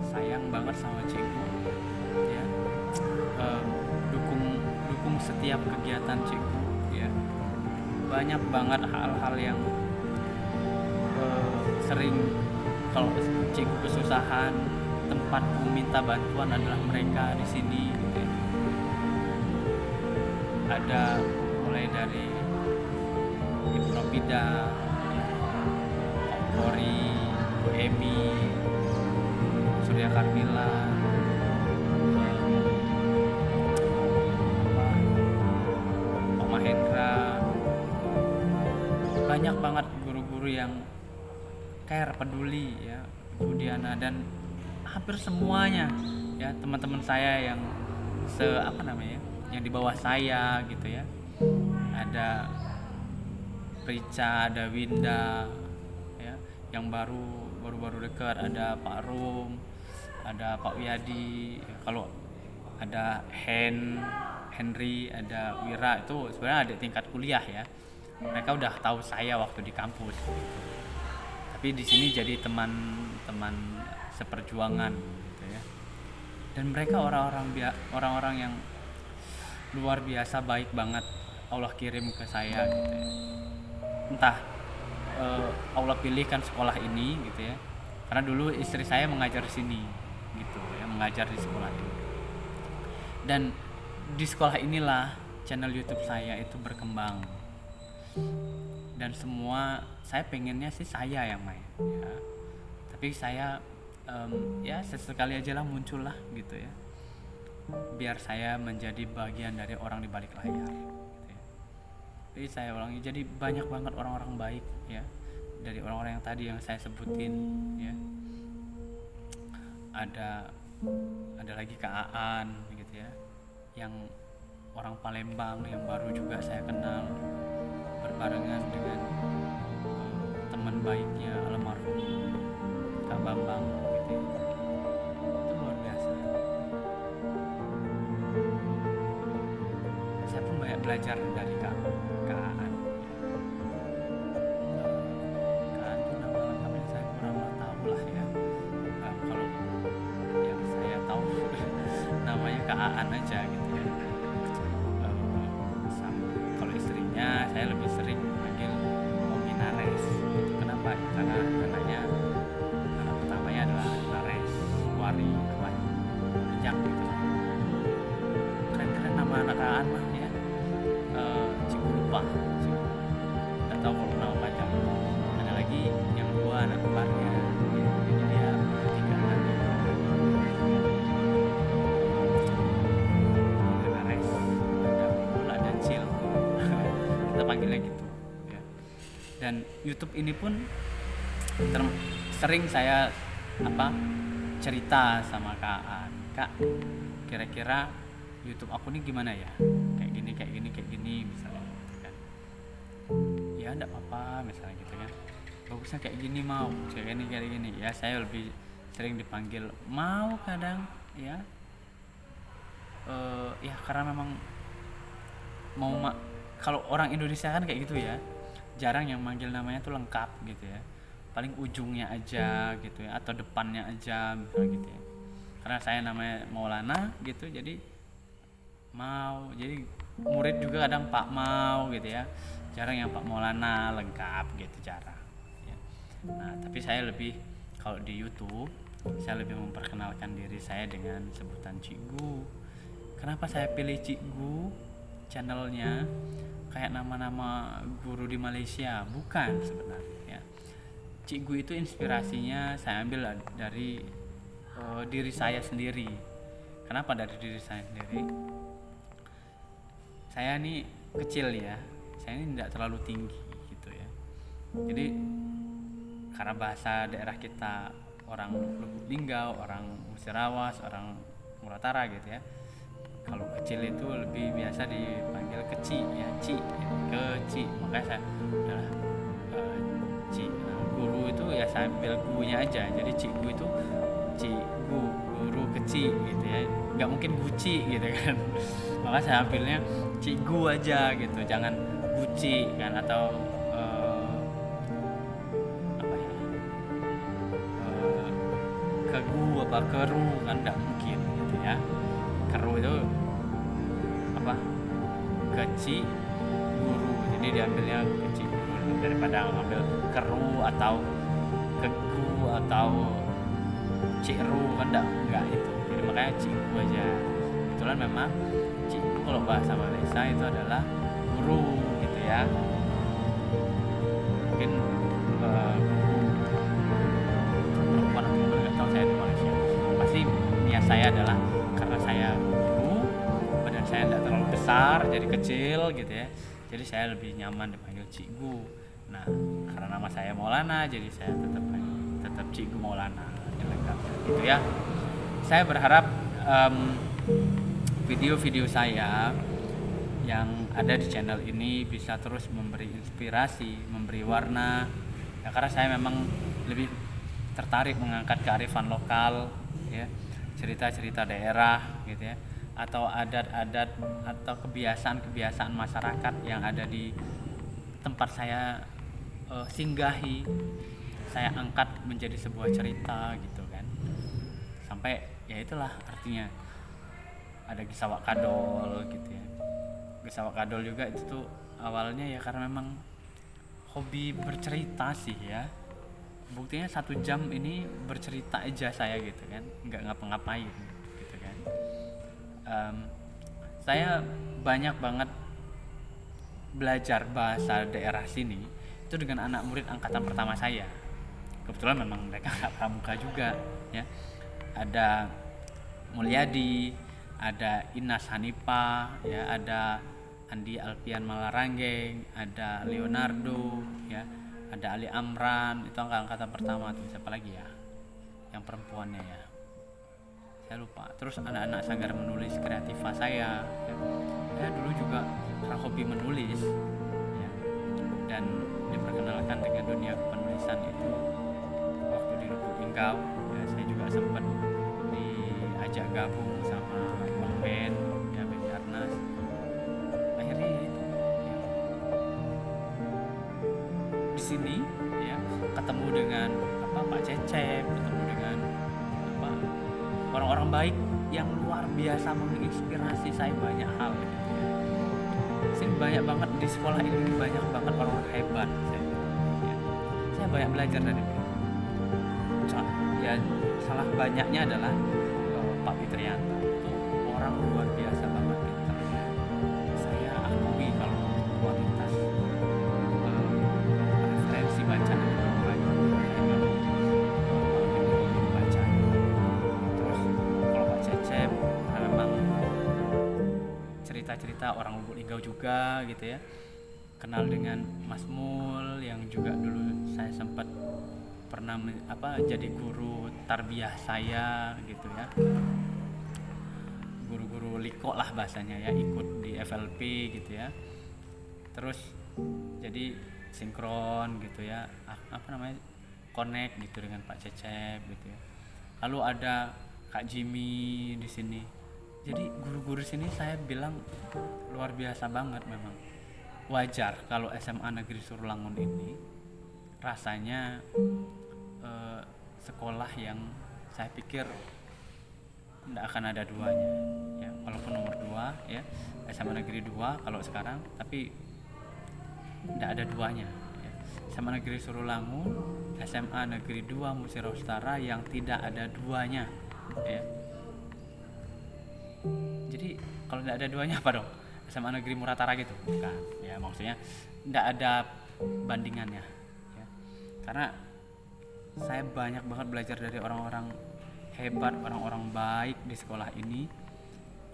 sayang banget sama cikgu ya, dukung setiap kegiatan cikgu ya. Banyak banget hal-hal yang sering kalau cikgu kesusahan, tempatku minta bantuan adalah mereka di sini gitu ya. Ada mulai dari Ibu Ropida, Pak Kori, Bu Emi, Surya Karmila, Pak Mahendra. Banyak banget guru-guru yang care, peduli ya, Bu Diana, dan hampir semuanya ya teman-teman saya yang yang di bawah saya gitu ya. Ada Rica, ada Winda ya, yang baru dekat, ada Pak Rum, ada Pak Wiyadi ya. Kalau ada Henry, ada Wira, itu sebenarnya ada tingkat kuliah ya, mereka udah tahu saya waktu di kampus gitu. Tapi di sini jadi teman-teman seperjuangan gitu ya. Dan mereka orang-orang yang luar biasa, baik banget, Allah kirim ke saya gitu ya. Entah Allah pilihkan sekolah ini gitu ya, karena dulu istri saya mengajar di sini gitu ya, mengajar di sekolah ini. Dan di sekolah inilah channel YouTube saya itu berkembang, dan semua saya pengennya sih saya yang main ya, tapi saya ya sesekali aja lah muncul lah gitu ya, biar saya menjadi bagian dari orang di balik layar gitu ya. Jadi saya ulangi, jadi banyak banget orang-orang baik ya, dari orang-orang yang tadi yang saya sebutin ya. Ada lagi Kak Aan gitu ya, yang orang Palembang yang baru juga saya kenal, berbarengan dengan teman baiknya almarhum Kak Bambang gitu ya. Itu luar biasa. Saya pun banyak belajar dari Kak Aan. Kak Aan itu nama lengkapnya saya kurang tahu lah ya. Kalau yang saya tahu namanya Kak Aan aja gitu ya. Kalau istrinya saya lebih sering panggil Omi Nares gitu. Kenapa? Karena anaknya anak pertamanya adalah Nares Wari Bijak gitu. Keren-keren nama anak Aan mah ya. Cikgu lupa, nggak tahu kalau nama panjang. Ada lagi yang dua anak kembarnya ya. Jadi dia 3 anak. Ada Nares, ada Mula dan Cil. Kita panggilnya gitu ya. Dan YouTube ini pun sering saya cerita sama Kak Aan, Kak, kira-kira YouTube aku nih gimana ya, kayak gini misalnya gitu kan. Ya enggak apa-apa misalnya gitu kan, bagusnya kayak gini, mau kayak gini ya. Saya lebih sering dipanggil mau kadang ya, ya karena memang kalau orang Indonesia kan kayak gitu ya, jarang yang manggil namanya tuh lengkap gitu ya, paling ujungnya aja gitu ya, atau depannya aja misalnya gitu ya. Karena saya namanya Maulana gitu, jadi mau, jadi murid juga kadang Pak Mau gitu ya, jarang yang Pak Maulana lengkap gitu, jarang ya. Nah tapi saya lebih, kalau di YouTube saya lebih memperkenalkan diri saya dengan sebutan Cikgu. Kenapa saya pilih Cikgu? channelnya kayak nama-nama guru di Malaysia, bukan sebenarnya. Cikgu itu inspirasinya saya ambil dari diri saya sendiri. Kenapa dari diri saya sendiri? Saya ini kecil ya, saya ini tidak terlalu tinggi gitu ya. Jadi karena bahasa daerah kita orang Lubuk Linggau, orang Musirawas, orang Muratara gitu ya. Kalau kecil itu lebih biasa dipanggil keci ya, ci, keci. Makanya saya udahlah ci. Nah, guru itu ya saya ambil gurunya aja. Jadi cikgu itu cikgu, guru keci gitu ya. Nggak mungkin guci gitu kan. Maka saya ambilnya cikgu aja gitu, jangan guci kan, atau kegu apa keru kan, nggak mungkin gitu ya. Keru itu apa, keci guru, jadi diambilnya keci guru daripada ngambil keru atau kegu atau ciru kan, nggak itu. Jadi makanya cikgu aja. Kebetulan memang cikgu kalau bahasa Malaysia itu adalah guru gitu ya. Mungkin perempuan atau nggak tahu saya di Malaysia. Pasti niat saya adalah karena saya guru, badan saya tidak terlalu besar, jadi kecil gitu ya. Jadi saya lebih nyaman dipanggil cikgu. Nah, karena nama saya Maulana, jadi saya tetap cikgu Maulana. Gitu ya. Saya berharap video-video saya yang ada di channel ini bisa terus memberi inspirasi, memberi warna. Ya, karena saya memang lebih tertarik mengangkat kearifan lokal, ya, cerita-cerita daerah, gitu ya, atau adat-adat atau kebiasaan-kebiasaan masyarakat yang ada di tempat saya singgahi. Saya angkat menjadi sebuah cerita, gitu kan. Sampai ya itulah artinya. Ada Kisah Wak Kadol gitu ya. Kisah Wak Kadol juga itu tuh awalnya ya karena memang hobi bercerita sih ya. Buktinya 1 jam ini bercerita aja saya gitu kan, nggak ngapa-ngapain gitu kan. Saya banyak banget belajar bahasa daerah sini itu dengan anak murid angkatan pertama saya. Kebetulan memang mereka nggak pramuka juga ya. Ada Mulyadi, ada Inas Hanipa, ya, ada Andi Alfian Malaranggeng, ada Leonardo, ya, ada Ali Amran, itu angkatan pertama. Tuh siapa lagi ya? Yang perempuannya ya, saya lupa. Terus anak-anak Sanggar Menulis Kreativa saya, ya. Saya dulu juga hobi menulis, ya, dan diperkenalkan dengan dunia penulisan itu waktu di Lubuk Linggau. Ya, saya juga sempat diajak gabung sama Bang Ben, ya, Ben Arnas. Akhirnya itu ya, di sini ya ketemu dengan Pak Cecep, ketemu dengan orang-orang baik yang luar biasa menginspirasi saya banyak hal gitu ya. Sini banyak banget di sekolah ini, banyak banget orang hebat saya, ya. Saya banyak belajar dari mereka. Ya, salah banyaknya adalah Pak Fitrianto, itu orang luar biasa banget pintarnya. Saya akui kalau kualitas referensi bacaan itu banyak, bacaan. Terus kalau Pak Cecep memang cerita-cerita orang Lubuk Linggau juga gitu ya. Kenal dengan Mas Mul yang juga dulu saya sempat pernah jadi guru tarbiyah saya gitu ya, guru-guru liko lah bahasanya ya, ikut di FLP gitu ya. Terus jadi sinkron gitu ya, connect gitu dengan Pak Cecep gitu ya. Lalu ada Kak Jimmy di sini. Jadi guru-guru sini saya bilang luar biasa banget memang. Wajar kalau SMA Negeri Surulangun ini rasanya sekolah yang saya pikir tidak akan ada duanya ya, walaupun nomor 2 ya, SMA Negeri 2 kalau sekarang, tapi tidak ada duanya ya. SMA Negeri Surulangun, SMA Negeri 2 Musirawas Utara yang tidak ada duanya ya. Jadi kalau tidak ada duanya apa dong? SMA negeri Muratara gitu, bukan ya, maksudnya tidak ada bandingannya ya. Karena saya banyak banget belajar dari orang-orang hebat, orang-orang baik di sekolah ini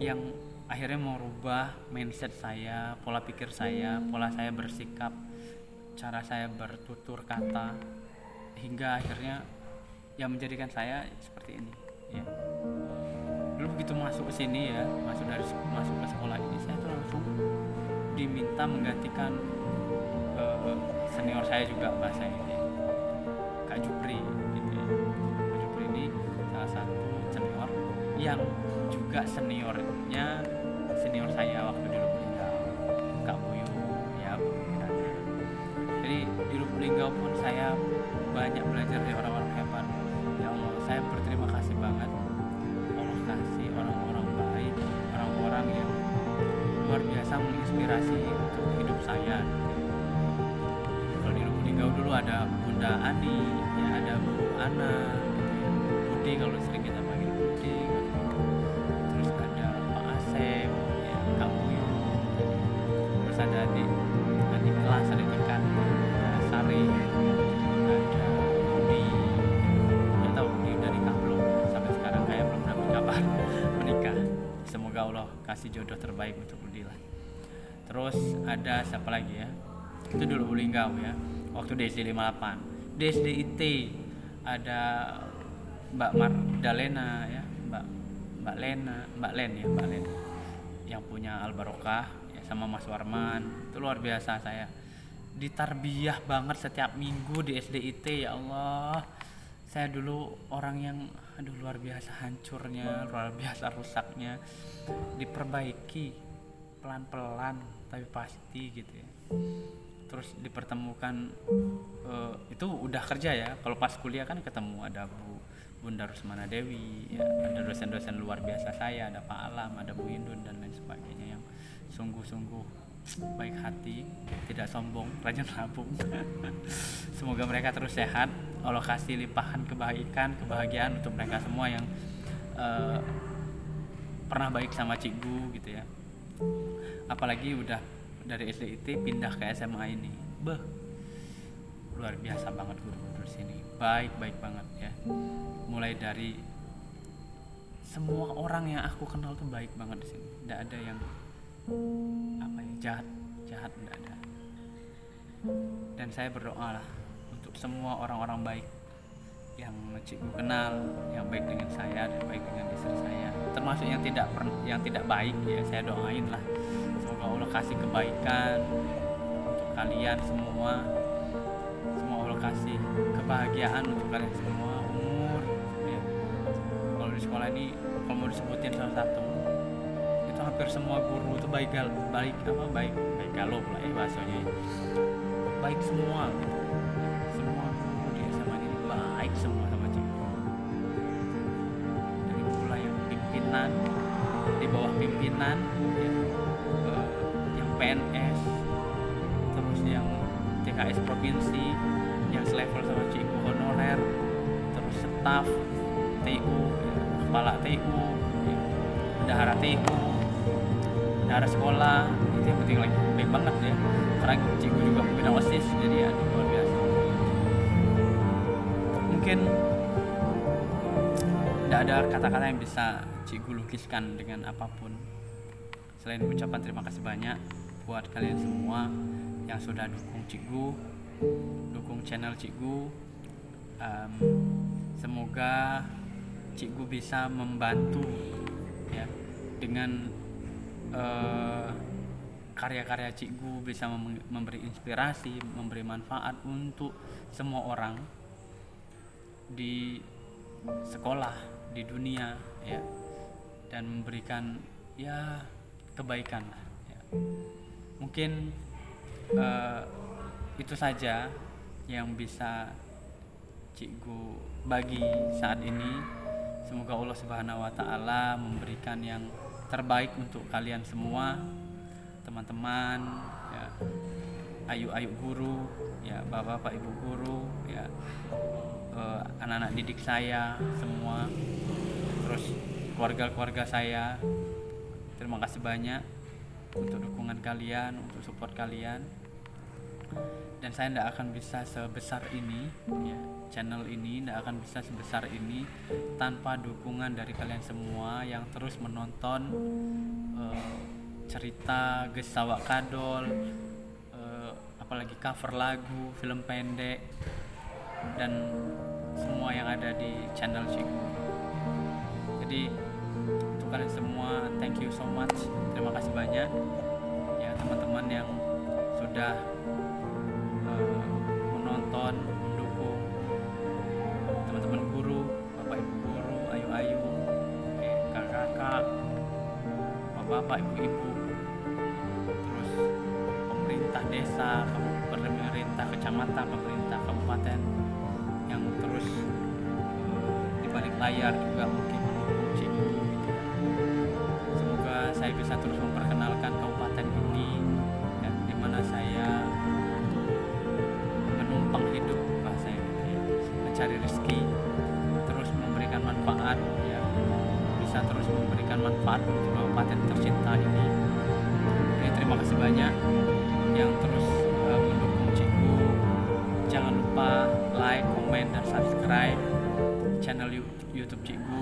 yang akhirnya merubah mindset saya, pola pikir saya, pola saya bersikap, cara saya bertutur kata, hingga akhirnya yang menjadikan saya seperti ini ya. Dulu begitu masuk ke sini ya, masuk ke sekolah ini, saya tuh langsung diminta menggantikan senior saya juga bahasa ini, Kak Jupri gitu ya. Kak Jupri ini salah satu senior yang juga senior saya waktu di Lubulingga, Kak Buyu ya, Bu Miranda. Jadi di Lubulingga pun saya banyak belajar dari orang-orang hebat. Ya Allah, saya berterima kasih banget. Allah kasih orang-orang baik, orang-orang yang luar biasa menginspirasi untuk hidup saya. Kalau di Lubulingga dulu ada Bunda Ani, ya ada Bu Ana, Budi kalau sering kita panggil Budi, terus ada Pak Asep, ya, Kak Buyu, terus ada adik kelas, ada tingkat, ada Sari, ada Budi, ya tahu Budi dari belum sampai sekarang kayak belum dapat kabar menikah. Semoga Allah kasih jodoh terbaik untuk Budi lah. Terus ada siapa lagi ya? Itu dulu Lubulingga ya. Waktu di SD 58, di SD IT ada Mbak Mardalena ya, Mbak Len yang punya Al Barokah ya, sama Mas Warman. Itu luar biasa, saya ditarbiyah banget setiap minggu di SD IT. Ya Allah, saya dulu orang yang luar biasa hancurnya, luar biasa rusaknya, diperbaiki pelan-pelan tapi pasti gitu ya. Terus dipertemukan, itu udah kerja ya. Kalau pas kuliah kan ketemu ada Bunda Rusmana Dewi ya, ada dosen-dosen luar biasa saya, ada Pak Alam, ada Bu Indun dan lain sebagainya yang sungguh-sungguh baik hati, tidak sombong, rajin nabung. Semoga mereka terus sehat, Allah kasih limpahan kebahagiaan untuk mereka semua yang pernah baik sama Cikgu gitu ya. Apalagi udah dari SDIT pindah ke SMA ini, luar biasa banget guru-guru di sini, baik banget ya. Mulai dari semua orang yang aku kenal tuh baik banget di sini, tidak ada yang jahat, tidak ada. Dan saya berdoa lah untuk semua orang-orang baik yang Cikgu kenal, yang baik dengan saya dan baik dengan istri saya, termasuk yang tidak baik ya, saya doain lah semoga Allah kasih kebaikan untuk kalian semua Allah kasih kebahagiaan untuk kalian semua, umur ya. Kalau di sekolah ini kalau mau disebutin salah satu, itu hampir semua guru itu baik galau lah ya bahasanya, baik semua guru di SMA ini baik semua sama Cikgu. Dari mulai yang pimpinan, di bawah pimpinan ya, yang PNS, terus yang TKS provinsi, yang selevel sama Cikgu honorer, terus staf TU ya, kepala TU ya, bendahara TU, bendahara sekolah, itu yang penting lagi, baik banget ya. Karena Cikgu juga pembina OSIS, jadi ya luar biasa. Mungkin tidak ada kata-kata yang bisa Cikgu lukiskan dengan apapun selain ucapan terima kasih banyak buat kalian semua yang sudah dukung Cikgu, dukung channel Cikgu. Semoga Cikgu bisa membantu ya, dengan karya-karya Cikgu bisa memberi inspirasi, memberi manfaat untuk semua orang di sekolah, di dunia ya, dan memberikan ya kebaikan lah ya. Mungkin itu saja yang bisa Cikgu bagi saat ini. Semoga Allah Subhanahu wa Ta'ala memberikan yang terbaik untuk kalian semua, teman-teman ya, ayu-ayu guru ya, bapak-bapak ibu guru ya, anak-anak didik saya semua, terus keluarga-keluarga saya. Terima kasih banyak untuk dukungan kalian, untuk support kalian. Dan saya tidak akan bisa sebesar ini ya, channel ini tidak akan bisa sebesar ini tanpa dukungan dari kalian semua yang terus menonton cerita Gesawak Kadol, apalagi cover lagu, film pendek, dan semua yang ada di channel Cikgu. Jadi untuk kalian semua, thank you so much, terima kasih banyak ya teman-teman yang sudah menonton, mendukung, teman-teman guru, bapak ibu guru, ayu-ayu, kakak-kakak, bapak-bapak, ibu-ibu, terus pemerintah desa, pemerintah kecamatan, pemerintah kabupaten yang terus di balik layar juga mungkin mendukung Cikgu gitu ya. Semoga saya bisa terus memperkenalkan kabupaten ini ya, di mana saya menumpang hidup, bahasa ini ya, mencari rezeki, terus memberikan manfaat ya, bisa terus memberikan manfaat untuk kabupaten tercinta ini ya. Terima kasih banyak yang terus mendukung Cikgu. Jangan lupa like, komen, dan subscribe channel YouTube Cikgu,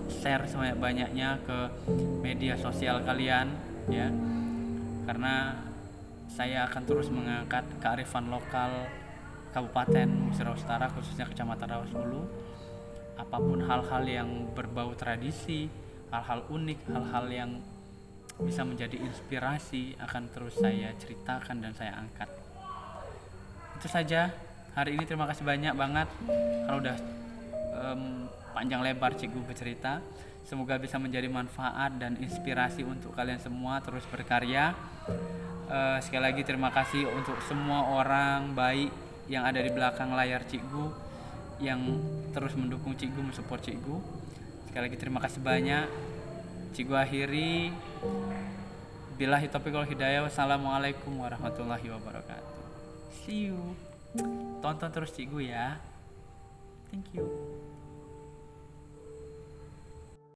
share sebanyak-banyaknya ke media sosial kalian ya, karena saya akan terus mengangkat kearifan lokal Kabupaten Musirawas Utara, khususnya Kecamatan Rawas Ulu. Apapun hal-hal yang berbau tradisi, hal-hal unik, hal-hal yang bisa menjadi inspirasi akan terus saya ceritakan dan saya angkat. Itu saja hari ini, terima kasih banyak banget kalau udah panjang lebar Cikgu bercerita. Semoga bisa menjadi manfaat dan inspirasi untuk kalian semua terus berkarya. Sekali lagi terima kasih untuk semua orang baik yang ada di belakang layar Cikgu, yang terus mendukung Cikgu, mensupport Cikgu. Sekali lagi terima kasih banyak. Cikgu akhiri, billahi taufiq wal hidayah. Wassalamualaikum warahmatullahi wabarakatuh. See you. Tonton terus Cikgu ya. Thank you.